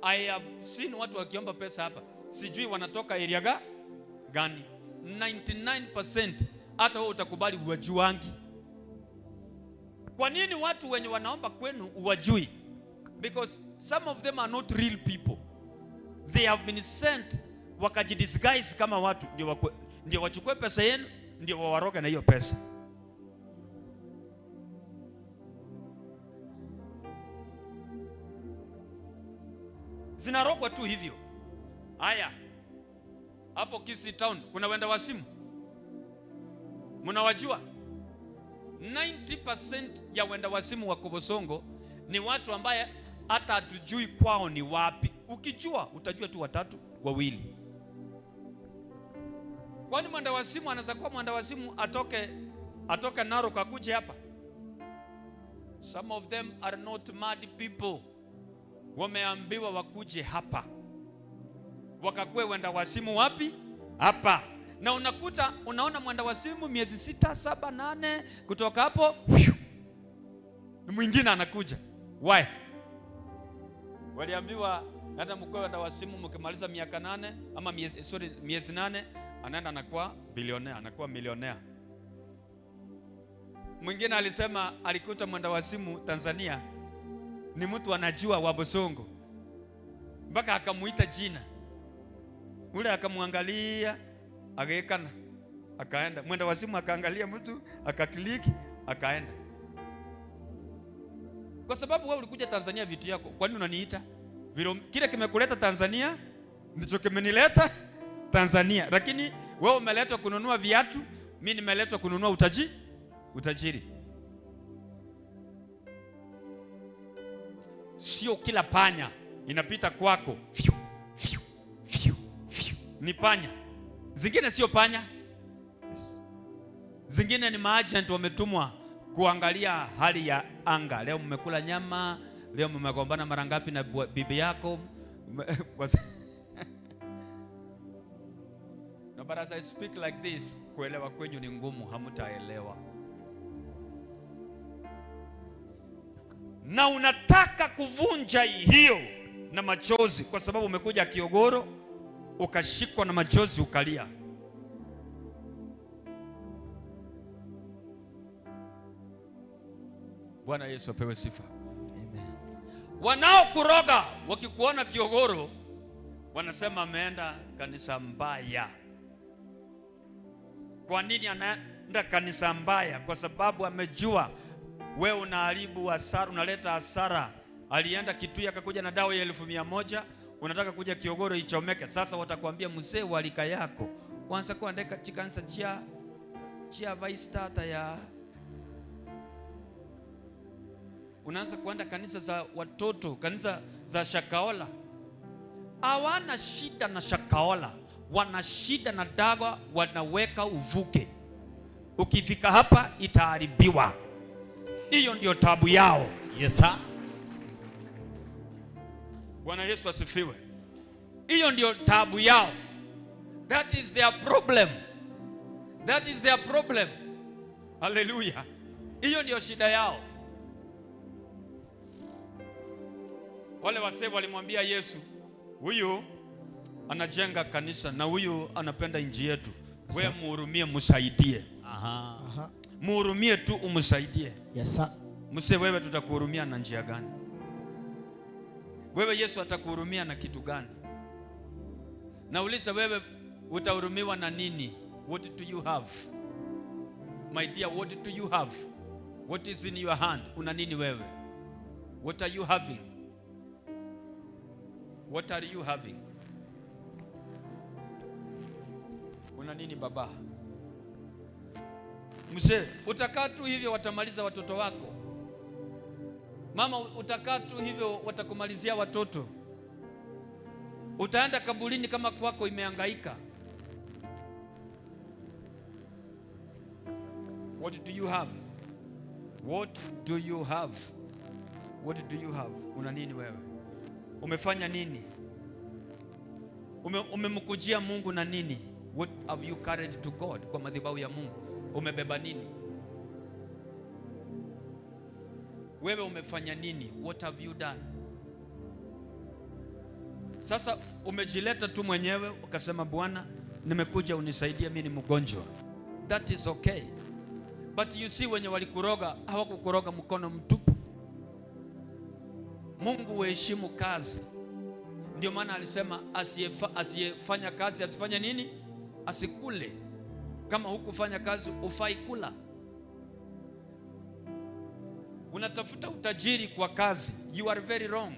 I have seen watu wakiomba pesa hapa. Sijui wanatoka area gani. 99% hata wewe utakubali uwajuangi. Kwa nini watu wenye wanaomba kwenu uwajui? Because some of them are not real people. They have been sent wakajidisguise kama watu ndio wachukue pesa yenu, ndio wawaroge na hiyo pesa. Zinarogwa tu hivyo. Haya. Hapo Kisii town kuna wenda wasimu. Mnawajua? 90% ya wenda wasimu wa Kobosongo ni watu ambaye hata hatujui kwao ni wapi. Ukijua utajua tu watatu, wawili. Kwani mwenda wasimu anaweza kuwa mwenda wasimu atoke Narok akuje hapa? Some of them are not mad people. Wameambiwa wakuje hapa. Wakakue wenda wasimu wapi? Hapa. Na unaona mwenda wasimu miezi 6, 7, 8 kutoka hapo mwingine anakuja. Why? Waliambiwa hata mkwe wenda wasimu mkimaliza miaka 8 ama miezi 8 anaenda anakuwa bilionea, anakuwa milionea. Mwingine alisema alikuta mwenda wasimu Tanzania ni mtu anajua wa Bosongo. Mpaka akamuita jina. Ule akamwangalia, akaekana, akaenda. Mwenda wasimu akaangalia mtu, akakliki, akaenda. Kwa sababu wewe ulikuja Tanzania vitu yako. Kwa nini unaniita? Kile kimekuleta Tanzania ndicho kimenileta Tanzania. Lakini wewe umeletwa kununua viatu, mimi nimeletwa kununua utajiri. Sio kila panya inapita kwako. Fiu, fiu, fiu, fiu. Ni panya. Zingine sio panya. Yes. Zingine ni maagent wametumwa kuangalia hali ya anga. Leo mmekula nyama, leo mmegombana mara ngapi na bibi yako? No, but as I speak like this, kuelewa kwenyu ni ngumu, hamtaelewa. Na unataka kuvunja hiyo na machozi kwa sababu umekuja Kiogoro ukashikwa na machozi ukalia. Bwana Yesu apewe sifa. Amen. Wanaokuroga wakikuona Kiogoro wanasema ameenda kanisa mbaya. Kwa nini anaenda kanisa mbaya? Kwa sababu amejua wewe unaharibu hasara, unaleta hasara. Alienda Kitui akakuja na dawa ya 1,100, unataka kuja Kiogoro ichomeke. Sasa watakwambia mzee wa lika yako wanza kuandika kanisa chia vice tata ya. Unaanza kuenda kanisa za watoto, kanisa za Shakaola. Hawana shida na Shakaola, wana shida na dawa wanaweka uvuke. Ukifika hapa itaharibiwa. Hiyo ndio tabu yao. Yes sir. Bwana Yesu asifiwe. Hiyo ndio tabu yao. That is their problem. That is their problem. Hallelujah. Hiyo ndio shida yao. Wale wasee walimwambia Yesu, huyu anajenga kanisa na huyu anapenda inji yetu. Wewe muhurumie, msaidie. Aha. Muhurumie tu umsaidie. Yes sir. Mse, wewe tutakuhurumia na njia gani? Wewe Yesu atakuhurumia na kitu gani? Nauliza, wewe utahurumiwa na nini? What do you have? My dear, what do you have? What is in your hand? Una nini wewe? What are you having? What are you having? Una nini baba? Mse, utakaa tu hivyo watamaliza watoto wako. Mama, utakaa tu hivyo watakumalizia watoto. Utaenda kaburini kama kwako imehangaika. What do you have? What do you have? What do you have? Una nini wewe? Umefanya nini? Umemkujia Mungu na nini? What have you carried to God? Kwa madhabahu ya Mungu umebeba nini? wewe umefanya nini? What have you done? Sasa umejileta tu mwenyewe ukasema, Bwana, nimekuja unisaidie, mimi ni mgonjwa. That is okay. But you see, wenye walikuroga hawakukuroga mkono mtupu. Mungu huheshimu kazi. Ndio maana alisema asiyefanya kazi asifanye nini? Asikule. Kama hukufanya kazi ufai kula. Unatafuta utajiri kwa kazi. You are very wrong.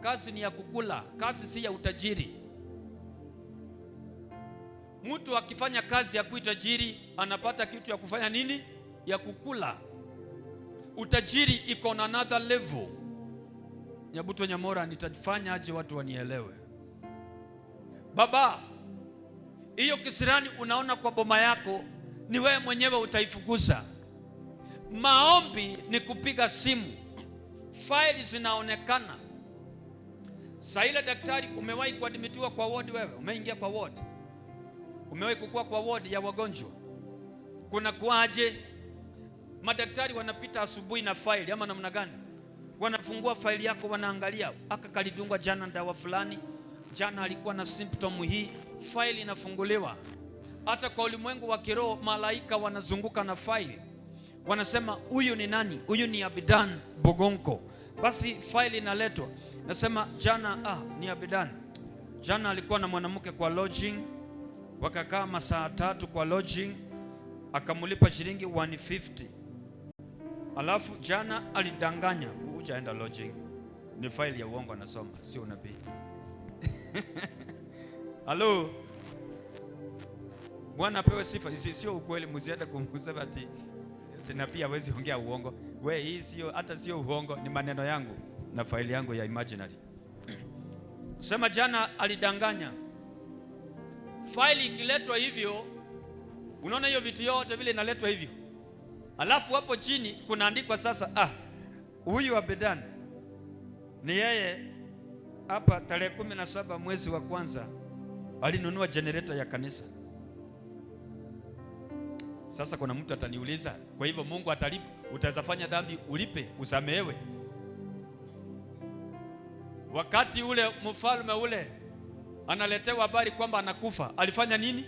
Kazi ni ya kukula, kazi si ya utajiri. Mtu akifanya kazi ya kuitajiri anapata kitu ya kufanya nini? Ya kukula. Utajiri iko na another level. Nyabuto Nyamora, nitafanya aje watu wanielewe? Baba, hiyo kisirani unaona kwa boma yako ni wewe mwenyewe utaifukuza. Maombi ni kupiga simu. Faili zinaonekana. Sasa ile daktari, umewahi kuadmitiwa kwa ward wewe? Umeingia kwa ward? Umewahi kukua kwa ward ya wagonjwa? Kuna kuaje? Madaktari wanapita asubuhi na faili ama namna gani? Wanafungua faili yako, wanaangalia, aka kalidungwa jana dawa fulani, jana alikuwa na symptom hii, faili inafunguliwa. Hata kwa ulimwengu wa kiroho malaika wanazunguka na faili. Wanasema huyu ni nani? Huyu ni Abidan Bogonko. Basi faili inaletwa. Nasema jana ni Abidan. Jana alikuwa na mwanamke kwa lodging, wakakaa masaa 3 kwa lodging, akamulipa shilingi 150. Alafu jana alidanganya, hujaenda lodging. Ni faili ya uongo anasoma, sio unabii. Halo. Bwana apewe sifa. Sio ukweli, msiende kumkusema ati nabii hawezi ongea uongo. We, hii sio, hata sio uongo, ni maneno yangu na faili yangu ya imaginary. Sema jana alidanganya. Faili ikiletwa hivyo, unaona hiyo vitu yote vile inaletwa hivyo. Alafu hapo chini kunaandikwa sasa, huyu Abedan ni yeye hapa tarehe 17 mwezi wa kwanza alinunua generator ya kanisa. Sasa kuna mtu ataniuliza, kwa hivyo Mungu atalipa? Utaweza fanya dhambi ulipe usamehewe? Wakati ule mfalme ule analetewa habari kwamba anakufa, alifanya nini?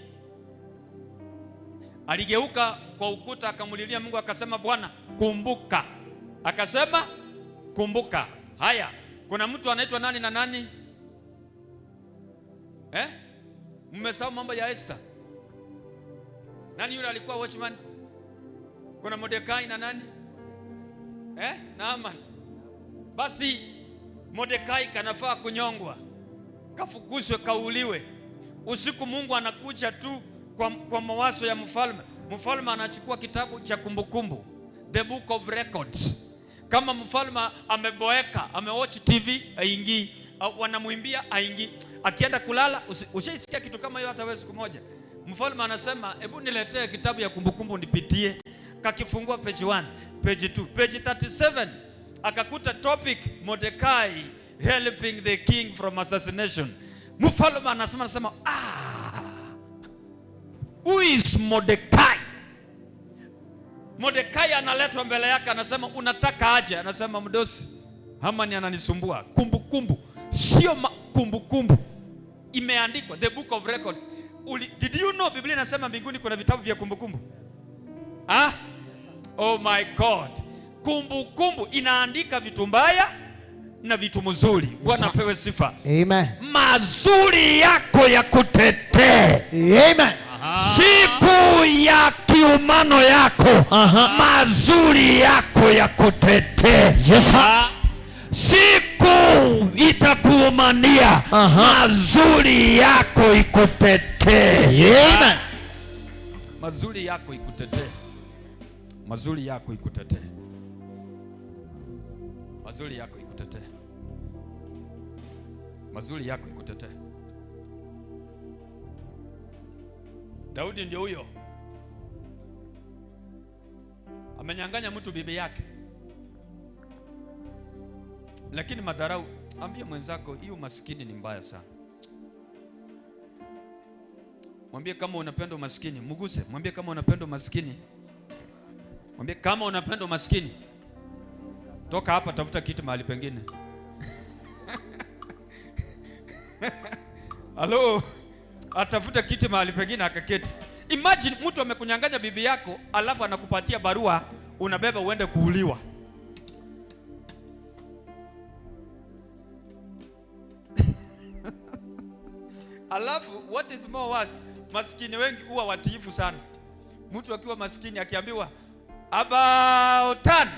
Aligeuka kwa ukuta akamulilia Mungu akasema, Bwana kumbuka. Akasema kumbuka. Haya, kuna mtu anaitwa nani na nani? Mmesahau mambo ya Esther? Nani yule alikuwa watchman? Kuna Mordekai na nani? Naaman. Basi Mordekai kanafaa kunyongwa, kafukuzwe, kauliwe. Usiku Mungu anakuja tu kwa mawazo ya mfalme. Mfalme anachukua kitabu cha kumbukumbu, the book of records. Kama mfalme ameboeka, amewatch TV, haingii. Wanamuimbia, haingii. Akienda kulala, ushaisikia kitu kama hiyo hata wewe siku moja? Mfalme anasema, hebu niletee kitabu ya kumbukumbu nipitie. Kakifungua page 1, page 2, page 37. Akakuta topic, Mordekai helping the king from assassination. Mfalme anasema, who is Mordekai? Mordekai analetwa mbele yake, anasema unataka aje? Anasema mdosi, Hamani ananisumbua. Kumbukumbu, sio kumbukumbu. Imeandikwa the book of records. Did you know Biblia inasema mbinguni kuna vitabu vya kumbukumbu? Oh my God. Kumbukumbu inaandika vitu mbaya na vitu mzuri. Bwana apewe sifa. Amen. Mazuri yako ya kutetee. Amen. Siku ya kiumano yako, mazuri yako ya kutetee. Yes. Siku itakuumania, mazuri yako ikutetee. Amen. Mazuri yako ikutetee. Mazuri yako ikutetee. Mazuri yako ikutetee. Mazuri yako ikutetee. Daudi ndio huyo. Amenyang'anya mtu bibi yake. Lakini madharau, ambia mwenzako hiyo maskini ni mbaya sana. Mwambie kama unapenda maskini, mguse. Mwambie kama unapenda maskini. Mwambie kama unapenda maskini, Toka hapa tafuta kiti mahali pengine. Halo, atafuta kiti mahali pengine akaketi. Imagine mtu amekunyang'anya bibi yako, alafu anakupatia barua, unabeba uende kuuliwa. Alafu what is more worse, maskini wengi huwa watiifu sana. Mtu akiwa maskini akiambiwa about turn,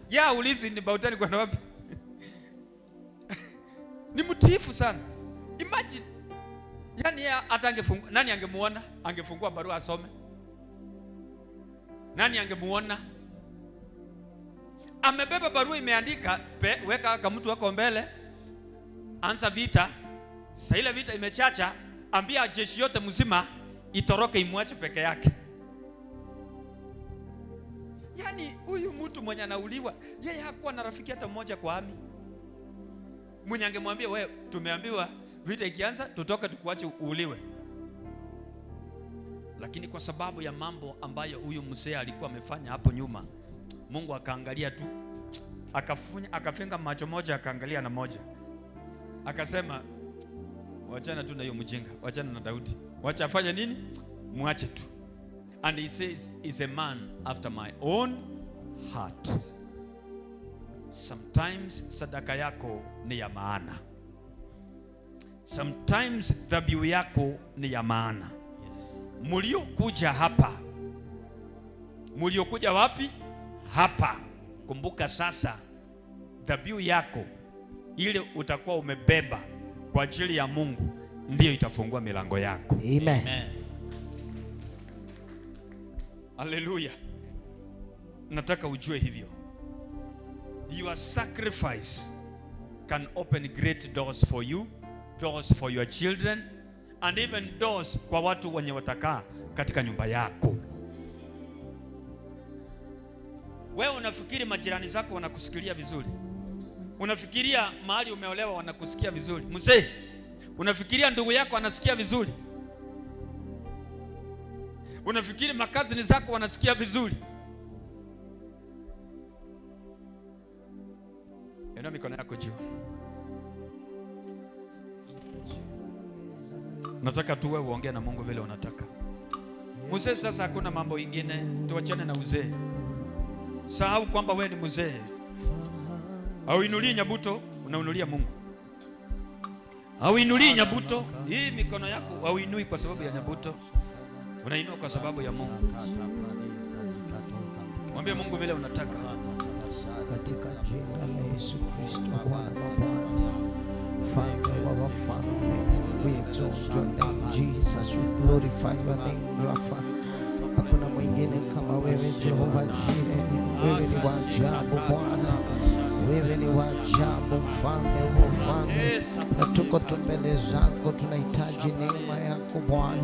ya ulizi ni about turn kwa wapi? Ni mtiifu sana. Imagine, yani hata angefungua, nani angemuona? Angefungua barua asome? Nani angemuona? Amebeba barua imeandika, weka kama mtu wako mbele, anza vita. Sasa ile vita imechacha, ambia jeshi yote mzima itoroke imwache peke yake. Yani huyu mtu mwenye anauliwa, yeye hakuwa na rafiki hata mmoja kwa ami. Mwenye angemwambia wewe, tumeambiwa vita ikianza tutoke tukuache uuliwe. Lakini kwa sababu ya mambo ambayo huyu mzee alikuwa amefanya hapo nyuma, Mungu akaangalia tu, akafunga macho moja, akaangalia na moja, akasema wachana tu na hiyo mjinga, wachana na Daudi, wacha afanye nini, muache tu. And he says, is a man after my own heart. Sometimes sadaka yako ni ya maana. Sometimes dhabihu yako ni ya maana. Yes. Muliokuja hapa, muliokuja wapi? Hapa. Kumbuka sasa, dhabihu yako ile utakuwa umebeba kwa ajili ya Mungu ndiyo itafungua milango yako. Amen. Amen. Haleluya. Nataka ujue hivyo. Your sacrifice can open great doors for you, doors for your children, and even doors kwa watu wenye watakaa katika nyumba yako. Wewe unafikiri majirani zako wanakusikilia vizuri? Unafikiria mahali umeolewa wanakusikia vizuri? Mzee, unafikiria ndugu yako anasikia vizuri? Unafikiri makazini zako wanasikia vizuri? Inua mikono yako juu. Nataka tu wewe uongee na Mungu vile unataka. Mzee, sasa hakuna mambo ingine, tuachane na uzee. Sahau kwamba wewe ni mzee. Auinulii nyabuto, unaunulia Mungu. Auinulii nyabuto, hii mikono yako auinui kwa sababu ya nyabuto, unainua kwa sababu ya Mungu. Mwambie Mungu vile unataka. Katika jina la Yesu Kristo, Bwana wa Bwana, Father wa wafalme, we exalt your name Jesus, we glorify your name Rafa. Hakuna mwingine kama wewe Jehova Jire, wewe ni wa ajabu Bwana, wewe ni wa ajabu mfalme wa ufalme. Na tuko mbele zako, tunahitaji neema yako Bwana,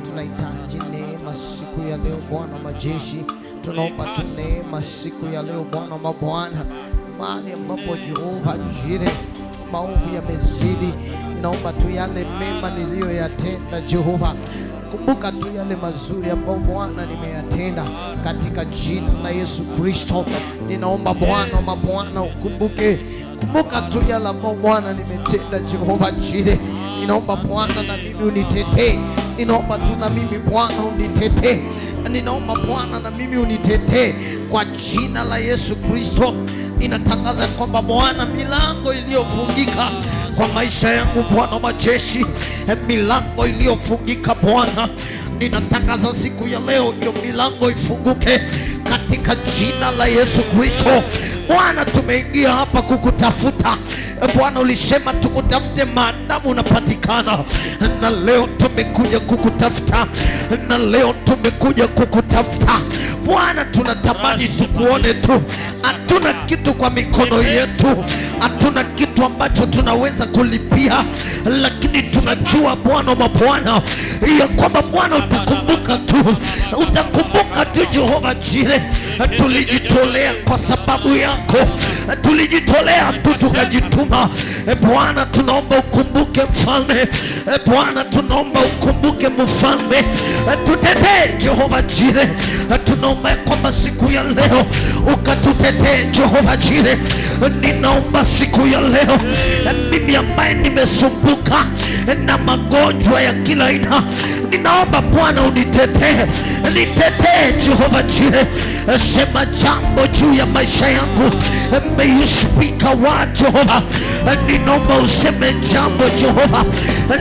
tunahitaji neema siku ya leo Bwana majeshi. Tunaomba tu neema siku ya leo Bwana mabwana, mahali ambapo Jehova Jire maovu yamezidi, naomba tu yale mema niliyoyatenda Jehova, kumbuka tu yale mazuri ambayo Bwana nimeyatenda katika jina la Yesu Kristo. Ninaomba Bwana mabwana ukumbuke, kumbuka tu yale ambayo Bwana nimetenda Jehova Jire. Ninaomba Bwana na mimi unitetee, ninaomba tu na mimi Bwana unitetee, ninaomba Bwana na mimi unitetee kwa jina la Yesu Kristo. Ninatangaza kwamba Bwana, milango iliyofungika kwa maisha yangu Bwana majeshi, milango iliyofungika Bwana, ninatangaza siku ya leo hiyo milango ifunguke katika jina la Yesu Kristo. Bwana, tumeingia hapa kukutafuta Bwana, ulisema tukutafute maadamu unapatikana, na leo tumekuja kukutafuta, na leo tumekuja kukutafuta Bwana. Tunatamani tukuone tu, hatuna kitu kwa mikono yetu, hatuna kitu kitu ambacho tunaweza kulipia, lakini tunajua Bwana wa Bwana ya kwamba Bwana utakumbuka tu, utakumbuka tu Jehova Jire. Tulijitolea kwa sababu yako, tulijitolea tu tukajituma. Bwana tunaomba ukumbuke mfalme, Bwana tunaomba ukumbuke mfalme, tutetee Jehova Jire. Tunaomba kwamba siku ya leo ukatutetee Jehova Jire. Ninaomba siku ya leo mimi ambaye nimesumbuka na magonjwa ya kila aina, ninaomba Bwana unitetee, nitetee Jehova Jire. Sema jambo juu ya maisha yangu. May you speak a word Jehova. Ninaomba useme jambo Jehova,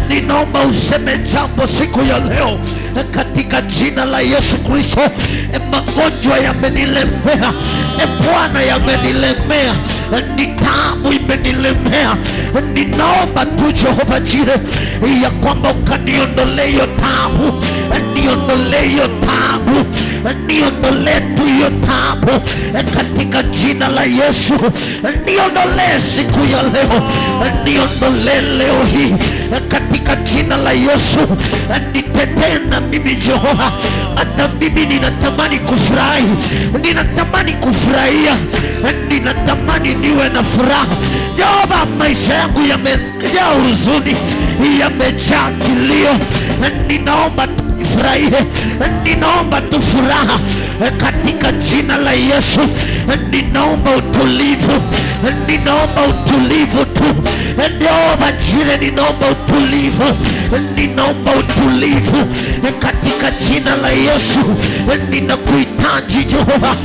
ninaomba useme jambo siku ya leo katika jina la Yesu Kristo. Magonjwa yamenilemea Bwana, yamenilemea, ni taabu imenilemea. Ninaomba tu Jehova Jire ya kwamba ukaniondolee hiyo taabu, niondolee hiyo taabu, niondolee tu hiyo taabu katika jina la Yesu. Niondolee siku ya leo, niondolee leo hii katika jina la Yesu. Nitetee na mimi Jehova, hata mimi ninatamani kufurahi, ninatamani kufurahia, ninatamani niwe na furaha Jehova. Maisha yangu yamejaa huzuni, yamejaa kilio, ninaomba tufurahie, ninaomba tu furaha katika jina la Yesu. Ninaomba utulivu, ninaomba utulivu tu Jehova Jire, ninaomba utulivu, ninaomba utulivu katika jina la Yesu. Ninakuhitaji Jehova,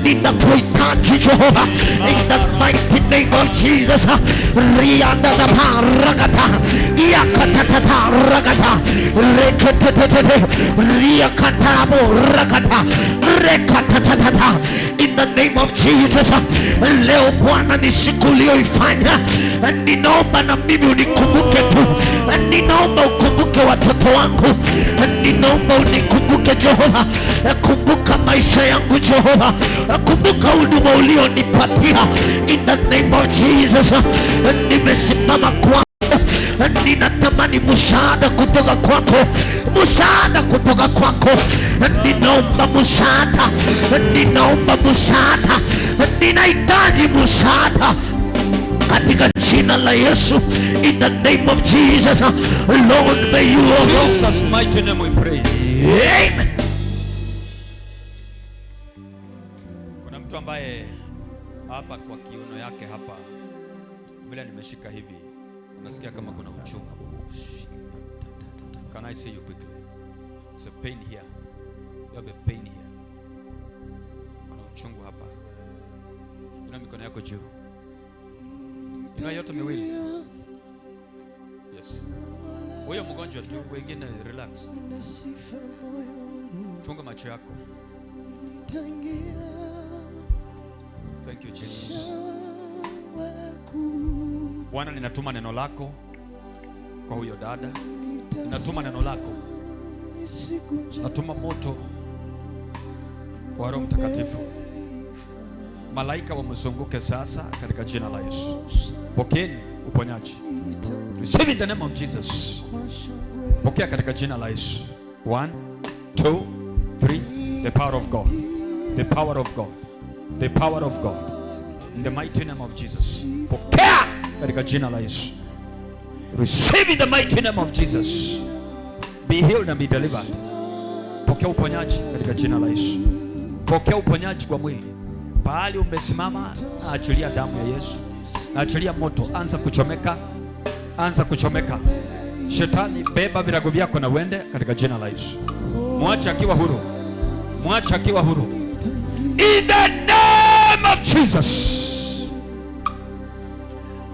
ninakuhitaji Jehova, in the mighty name of Jesus. Rianda da paragata yakatata ragata rekete riakatabo ragata rekatata, in the name of Jesus. Leo Bwana ni siku uliyoifanya, ninaomba na mimi unikumbuke tu, ninaomba ukumbuke watoto wangu, ninaomba unikumbuke Jehova. Kumbuka maisha yangu Jehova, kumbuka huduma ulionipatia, in the name of Jesus. Nimesimama kwa ninatamani msaada kutoka kwako, msaada kutoka kwako. Ninaomba msaada, ninaomba msaada, ninahitaji msaada katika jina la Yesu, in the name of Jesus. Lord, may you In Jesus' mighty name we pray. Amen. Kuna mtu ambaye hapa kwa kiuno yake hapa vile nimeshika hivi, unasikia kama kuna uchungu. Can I see you quickly? It's a pain here. You have a pain here. Kuna uchungu hapa. Una mikono yako juu. Ina yote miwili. Yes. Huyo mgonjwa tu, wengine relax. Funga macho yako. Thank you Jesus. Bwana, ninatuma neno lako kwa huyo dada. Ninatuma neno lako. Natuma moto wa Roho Mtakatifu. Malaika wamzunguke sasa katika jina la Yesu. Pokeeni uponyaji. Receive in the name of Jesus. Pokea katika jina la Yesu. 1, 2, 3. The power of God. The power of God. The power of God. In the mighty name of Jesus. Pokea katika jina la Yesu. Receive in the mighty name of Jesus. Be healed and be delivered. Pokea uponyaji katika jina la Yesu. Pokea uponyaji kwa mwili. Pahali umesimama, achilia damu ya Yesu. Achilia moto, anza kuchomeka. Anza kuchomeka. Shetani, beba virago vyako na uende katika jina la Yesu. Mwache akiwa huru. Mwache akiwa huru. In the name of Jesus.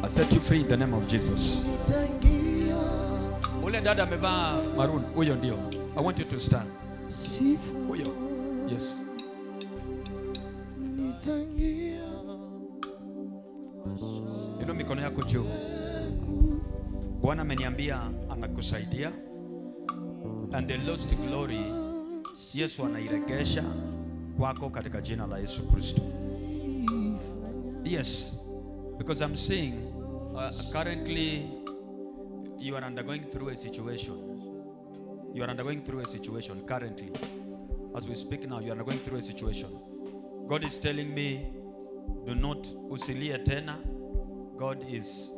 I set you free in the name of Jesus. Ule dada amevaa maroon, huyo ndio. I want you to stand. Huyo. Yes. Inua mikono yako juu. Bwana ameniambia anakusaidia. And the lost glory Yesu anairegesha kwako katika jina la Yesu Kristo. Yes. Because I'm seeing Currently, you are undergoing through a situation. You are undergoing through a situation currently. As we speak now, you are undergoing through a situation. God is telling me, do not usilie tena. God is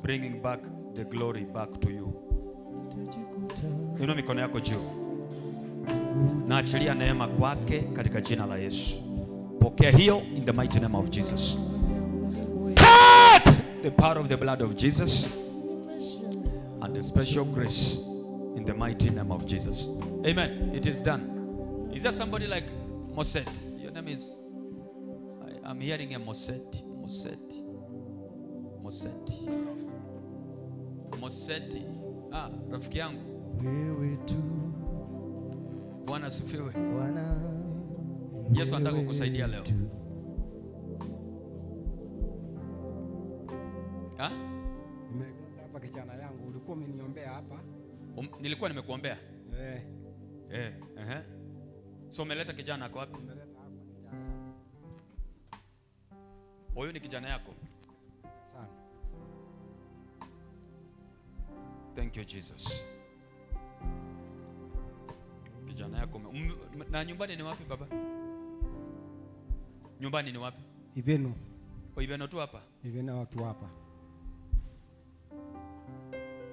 bringing back the glory back to you. Inua mikono yako juu. Na achilia neema kwake katika jina la Yesu. Pokea hiyo in the mighty name of Jesus. Take the power of the blood of Jesus and the special grace in the mighty name of Jesus. Amen. It is done. Is there somebody like Moset? Your name is, I'm hearing a Moset. Moseti. Rafiki yangu. Wewe tu Bwana asifiwe. Bwana. Yesu anataka kukusaidia leo. Nimekuja hapa kijana yangu, ulikuwa umeniombea hapa. Nilikuwa nimekuombea. So umeleta kijana yako wapi? Nimeleta hapa kijana. Huyu ni kijana yako? Sana. Thank you Jesus. Kijana yako na nyumbani ni wapi baba? Nyumbani ni wapi? Ibenu. Ibenu tu hapa? Ibenu watu hapa.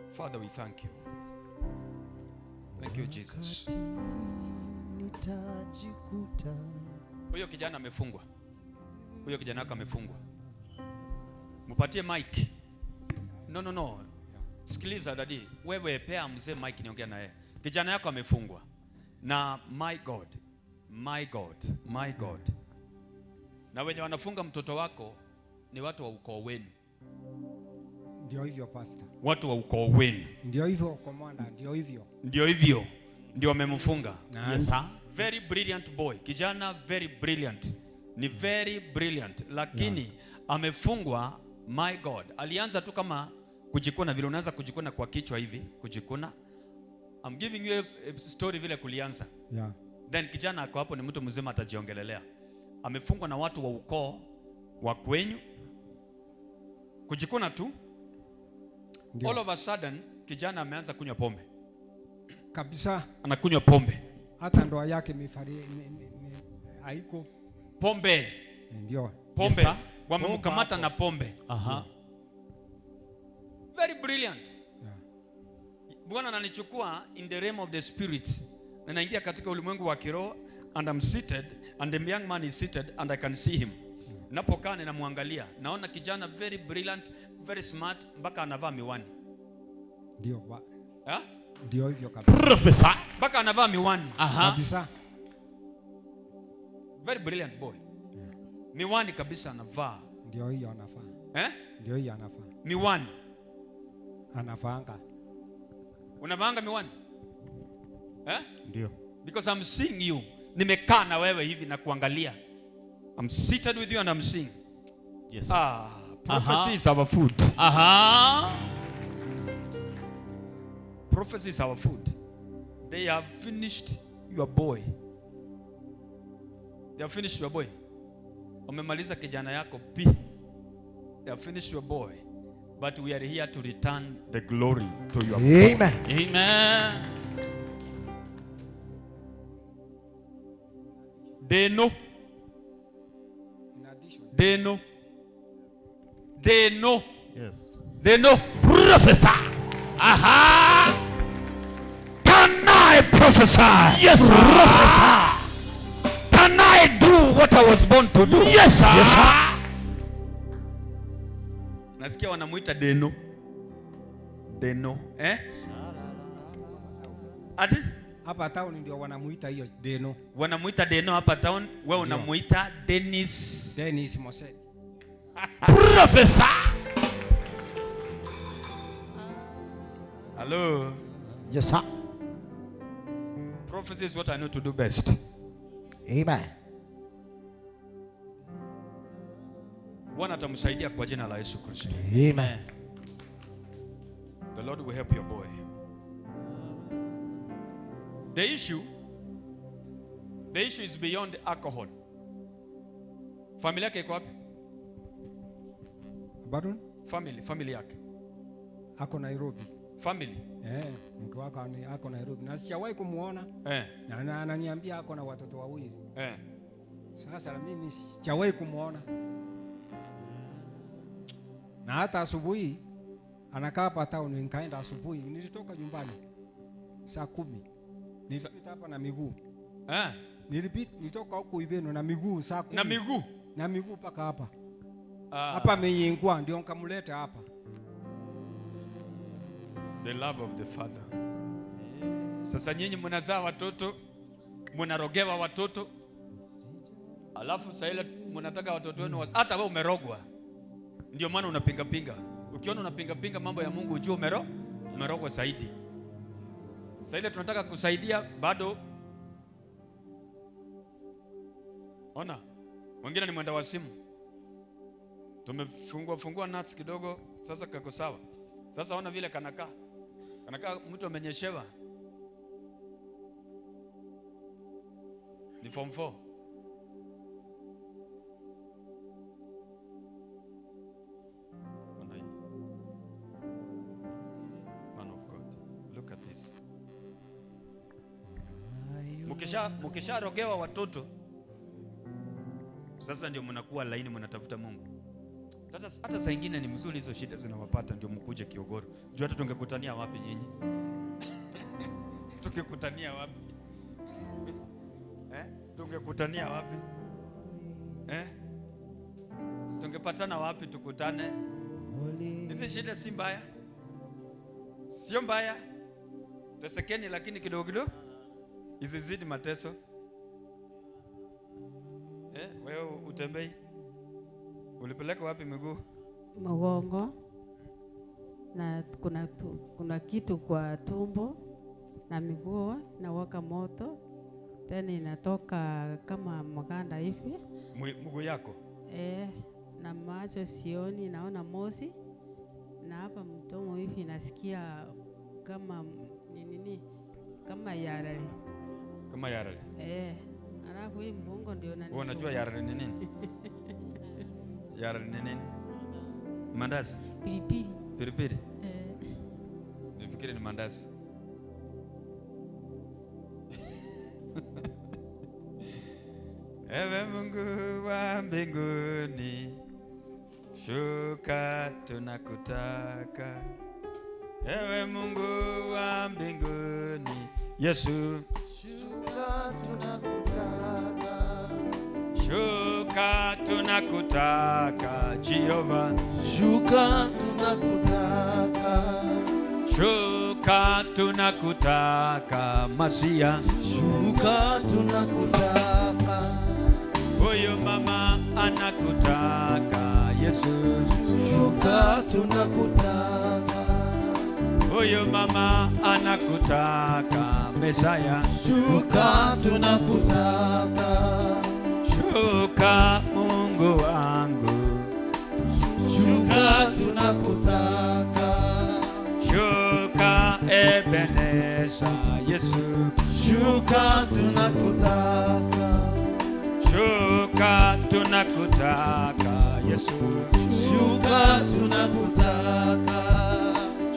Father, we thank you. Thank you Jesus. Nitajikuta. Huyo kijana amefungwa. Huyo kijana wako amefungwa. Mupatie mic. No. Sikiliza dadi. Wewe pea mzee mic niongea na yeye. Kijana yako amefungwa. Na my God. Na wenye wanafunga mtoto wako ni watu wa ukoo wenu. Ndio hivyo pastor. Watu wa ukoo wenu. Ndio hivyo komanda, ndio hivyo. Ndio wamemfunga. Yes sir. Very brilliant boy. Kijana very brilliant. Ni very brilliant. Lakini amefungwa. My God. Alianza tu kama kujikuna vile unaanza kujikuna kwa kichwa hivi, kujikuna. I'm giving you a story vile kulianza. Yeah. Then kijana ako hapo ni mtu mzima atajiongelelea. Amefungwa na watu wa ukoo wa kwenyu. Kujikuna tu. Ndiyo. All of a sudden kijana ameanza kunywa pombe. Kabisa. Anakunywa pombe. Hata ndoa yake haiko. Pombe. Ndio. Pombe. Yes, wamemkamata na pombe. Very brilliant. Yeah. Bwana ananichukua in the realm of the spirit. Na naingia katika ulimwengu wa kiroho and I'm seated and the young man is seated and I can see him. Napokaa ninamwangalia. Naona kijana very brilliant, very smart mpaka anavaa miwani. Ndio. Ndio hivyo kabisa. Professor. Mpaka anavaa miwani. Kabisa. Very brilliant boy. Miwani kabisa anavaa. Ndio hiyo anafaa. Ndio hiyo anafaa. Miwani. Anafaanga. Unavaanga miwani? Ndio. Because I'm seeing you. Nimekaa na wewe hivi na kuangalia. I'm seated with you and I'm seeing. Yes. Prophecy is our food. Prophecy is our food. They have finished your boy. They have finished your boy. Wamemaliza kijana yako P. They have finished your boy. But we are here to return the glory to your boy. Amen. Amen. They know. They know. They know. Yes. They know. Professor. Can I prophesy? Yes, sir. Professor. Can I do what I was born to do? Yes, sir. Yes, sir. Nasikia wanamuita Deno. Deno. Ati? Hapa town ndio wanamuita hiyo Deno. Wanamuita Deno hapa town, wewe unamuita Dennis Moset. Professor. Hello. Yes, sir. Prophecy is what I know to do best. Amen. Bwana atamsaidia kwa jina la Yesu Kristo. Amen. The Lord will help your boy. The issue is beyond alcohol. Familia yake iko wapi? Pardon? Family yake ako Nairobi. family. Mke wako ako Nairobi na sijawahi kumuona. Na ananiambia ako na watoto wawili. Sasa mimi sijawahi kumuona. Na hata asubuhi anakaa hapa town, nikaenda asubuhi, nilitoka nyumbani saa 10. Nilipita hapa na miguu. Nilitoka huko Ibeno na miguu saa 10. Na miguu paka hapa. Hapa amenyingwa ndio nikamleta hapa. The love of the Father. Sasa nyinyi mnazaa watoto, mnarogewa watoto. Alafu sasa ile mnataka watoto wenu hata wewe umerogwa. Ndio maana unapinga pinga. Ukiona unapinga pinga mambo ya Mungu ujue umerogwa zaidi. Sasa ile tunataka kusaidia bado. Ona, wengine ni mwenda wa simu. Tumefungua nuts kidogo, sasa kako sawa. Sasa ona vile kanakaa mtu amenyeshewa. Ni form 4. Man of God, look at this. Mukisha rogewa watoto, sasa ndio mnakuwa laini, mnatafuta Mungu. Sasa hata saa nyingine ni mzuri hizo shida zinawapata ndio mkuje Kiogoro. Jua hata tungekutania wapi nyinyi? Tungekutania wapi? Tungekutania wapi? Tungepatana wapi tukutane? Hizi shida si mbaya. Sio mbaya. Tesekeni lakini kidogo kidogo izizidi mateso. Wewe utembei. Ulipeleka wapi miguu? Mgongo. Na kuna kitu kwa tumbo na miguu na waka moto. Tena inatoka kama maganda hivi. Mguu yako? Na macho sioni, naona mosi. Na hapa mdomo hivi nasikia kama nini? Kama yarali. Kama yarali? Alafu hii mgongo ndio wewe unajua yarali ni nini? Yarali ni nini? Mandazi? Pilipili. Nifikiri ni mandazi. Ewe Mungu wa mbinguni, shuka tunakutaka. Ewe Mungu wa mbinguni, Yesu, Shuka tunakutaka. shuka tunakutaka. Jehova, Shuka tunakutaka. shuka tunakutaka. Masia, Shuka tunakutaka. huyu mama anakutaka. Yesu, Shuka tunakutaka. huyu mama anakutaka. Mesaya, Shuka tunakutaka. shuka Mungu wangu. Shuka tunakutaka. Shuka Ebeneza. Yesu, Shuka tunakutaka. shuka tunakutaka. Yesu, Shuka tunakutaka.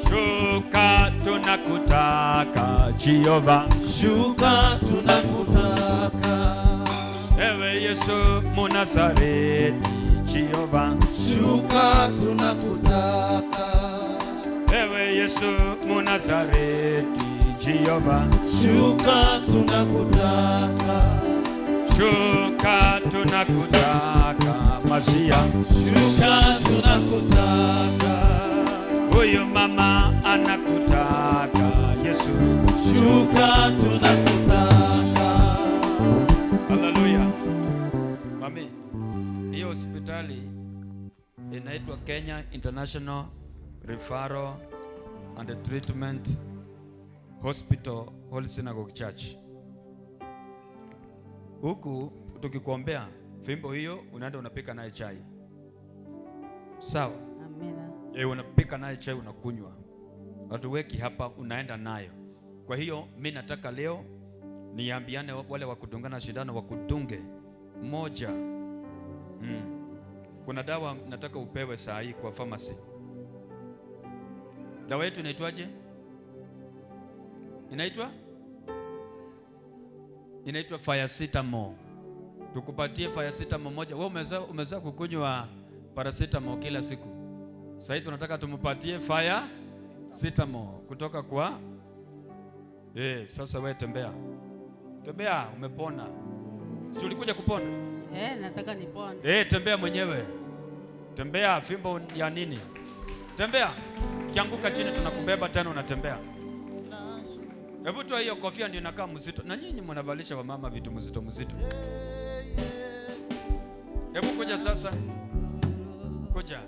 shuka tunakutaka. Jehova, Shuka tunakutaka. ewe Yesu Munazareti. Jehova, Shuka tunakutaka. ewe Yesu Munazareti. Jehova, Shuka tunakutaka. shuka tunakutaka. Masia, Shuka tunakutaka. huyu mama anakutaka. Yesu, Shuka tunakutaka. haleluya. Mami, hiyo hospitali inaitwa Kenya International Referral and Treatment Hospital Holy Synagogue Church. Huku tukikuombea fimbo hiyo unaenda unapika naye chai. Sawa? Amina. Unapika naye chai unakunywa. Hatuweki hapa, unaenda nayo. Kwa hiyo mimi nataka leo niambiane wale wakudungana shindano wakudunge moja. Kuna dawa nataka upewe saa hii kwa pharmacy. Dawa yetu inaitwaje? Inaitwa Paracetamol. Tukupatie Paracetamol moja. Wewe umezoea kukunywa paracetamol kila siku. Sasa hivi tunataka tumpatie Paracetamol kutoka kwa sasa wewe tembea. Umepona. Si ulikuja kupona? Nataka nipone. Tembea mwenyewe. Tembea, fimbo ya nini? Tembea. Kianguka chini tunakubeba tena unatembea. Hebu toa hiyo kofia ndio inakaa mzito. Na nyinyi mnavalisha wa mama vitu mzito. Hebu kuja sasa. Kuja.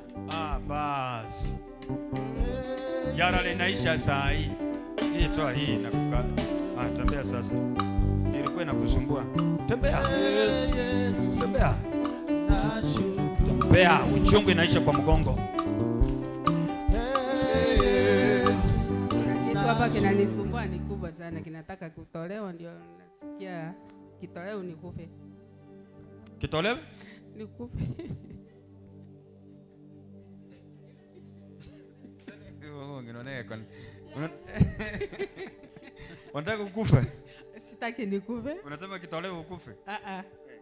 Bas. Yara linaisha saa hii. Hii toa hii na kukaa. Tembea sasa. Ilikuwa inakusumbua. Tembea. Tembea, uchungu inaisha kwa mgongo. Kitu hapa kinanisumbua ni kubwa sana, kinataka kutolewa, ndio nasikia kitolewe nikufe. Kitolewe? Nikufe. Unataka kukufa? Sitaki nikufe. Unataka kitolewe ukufe?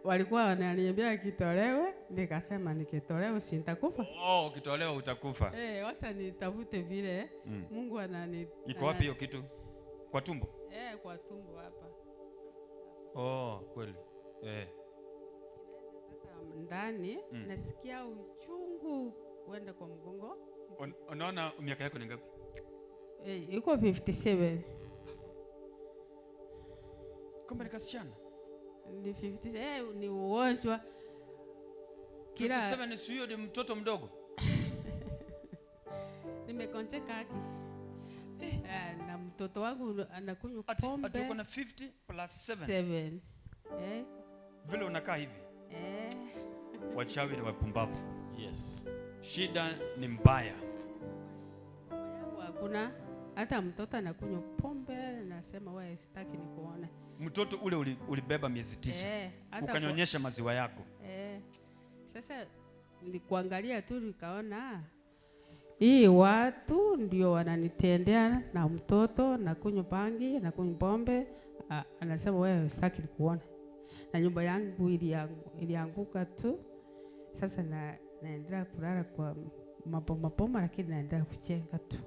Walikuwa wananiambia kitolewe, nikasema nikitolewe si nitakufa. Kitolewe utakufa. Wacha nitafute vile Mungu anani. Iko wapi hiyo kitu? Kwa tumbo? Kwa tumbo hapa. Kweli. Ndani nasikia uchungu kwenda kwa mgongo. Unaona miaka yako ni ngapi? Iko 57. Kumbe ni kasichana. Ni 50. Ni ugonjwa. 57 sio ni mtoto mdogo. Nimekonjeka haki. Na mtoto wangu anakunywa pombe. Ati uko na 50 plus 7. Vile unakaa hivi. Wachawi ni wapumbavu. Yes. Shida ni mbaya. Hakuna hata mtoto anakunywa pombe, nasema wewe sitaki nikuone. Mtoto ule ulibeba miezi 9. Ukanyonyesha maziwa yako. Sasa nikuangalia tu nikaona hii watu ndio wananitendea na mtoto, na kunywa bangi, na kunywa pombe. Anasema wewe sitaki nikuone. Na nyumba yangu ilianguka tu. Sasa naendelea kulala kwa mapoma, lakini naendelea kuchenga tu.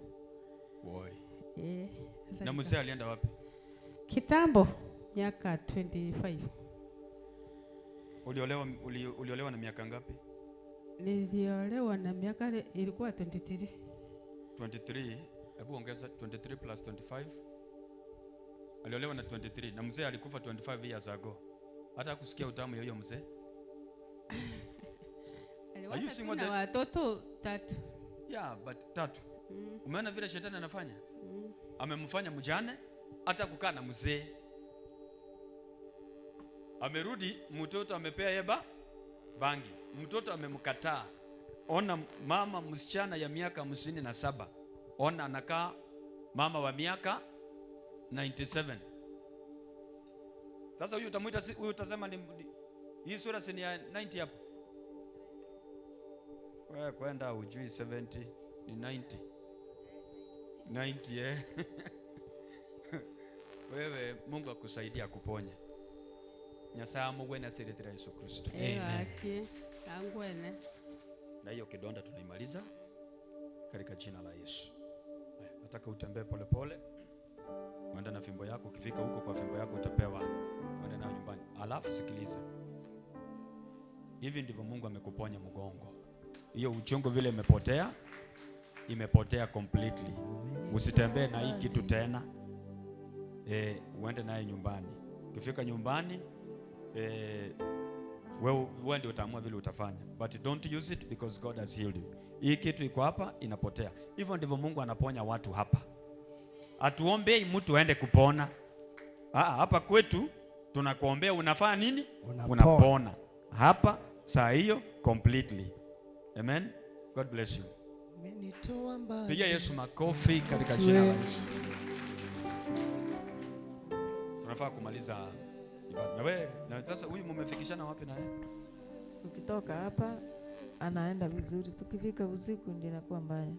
Na mzee alienda wapi? Kitambo, miaka 25. Uliolewa na miaka ngapi? Niliolewa na miaka ilikuwa 23. 23, hebu ongeza 23 plus 25. Aliolewa na 23 na mzee alikufa 25 years ago. Hata kusikia utamu hiyo mzee. Aliwacha na watoto 3. But 3. Umeona vile shetani anafanya? Amemfanya mjane hata kukaa na mzee. Amerudi mtoto amepea yeba bangi. Mtoto amemkataa. Ona mama msichana ya miaka 57. Ona anakaa mama wa miaka 97. Sasa huyu utamuita huyu utasema ni hii sura si ni ya 90 hapo. Wewe kwenda ujui 70 ni 90 Wewe Mungu akusaidia kuponya. Nyasaa Mungu na siri ya Yesu Kristo. Amen. Angwene. Na hiyo kidonda tunaimaliza katika jina la Yesu. Nataka utembee polepole. Uende na fimbo yako, ukifika huko kwa fimbo yako utapewa. Uende nayo nyumbani. Alafu sikiliza. Hivi ndivyo Mungu amekuponya mgongo. Hiyo uchungu vile imepotea completely. Usitembee na hii kitu tena. Uende naye nyumbani. Ukifika nyumbani wewe ndio utaamua vile utafanya, but don't use it because God has healed you. Hii kitu iko hapa inapotea. Hivyo ndivyo Mungu anaponya watu hapa. Atuombei mtu aende kupona. Hapa kwetu tunakuombea unafanya nini? Unapona. Hapa saa hiyo completely. Amen. God bless you. Pigia Yesu makofi katika jina la Yesu. Tunafaa kumaliza ibada. Na wewe, na sasa huyu mumefikishana wapi na yeye? Ukitoka hapa anaenda vizuri, tukifika usiku ndio inakuwa mbaya.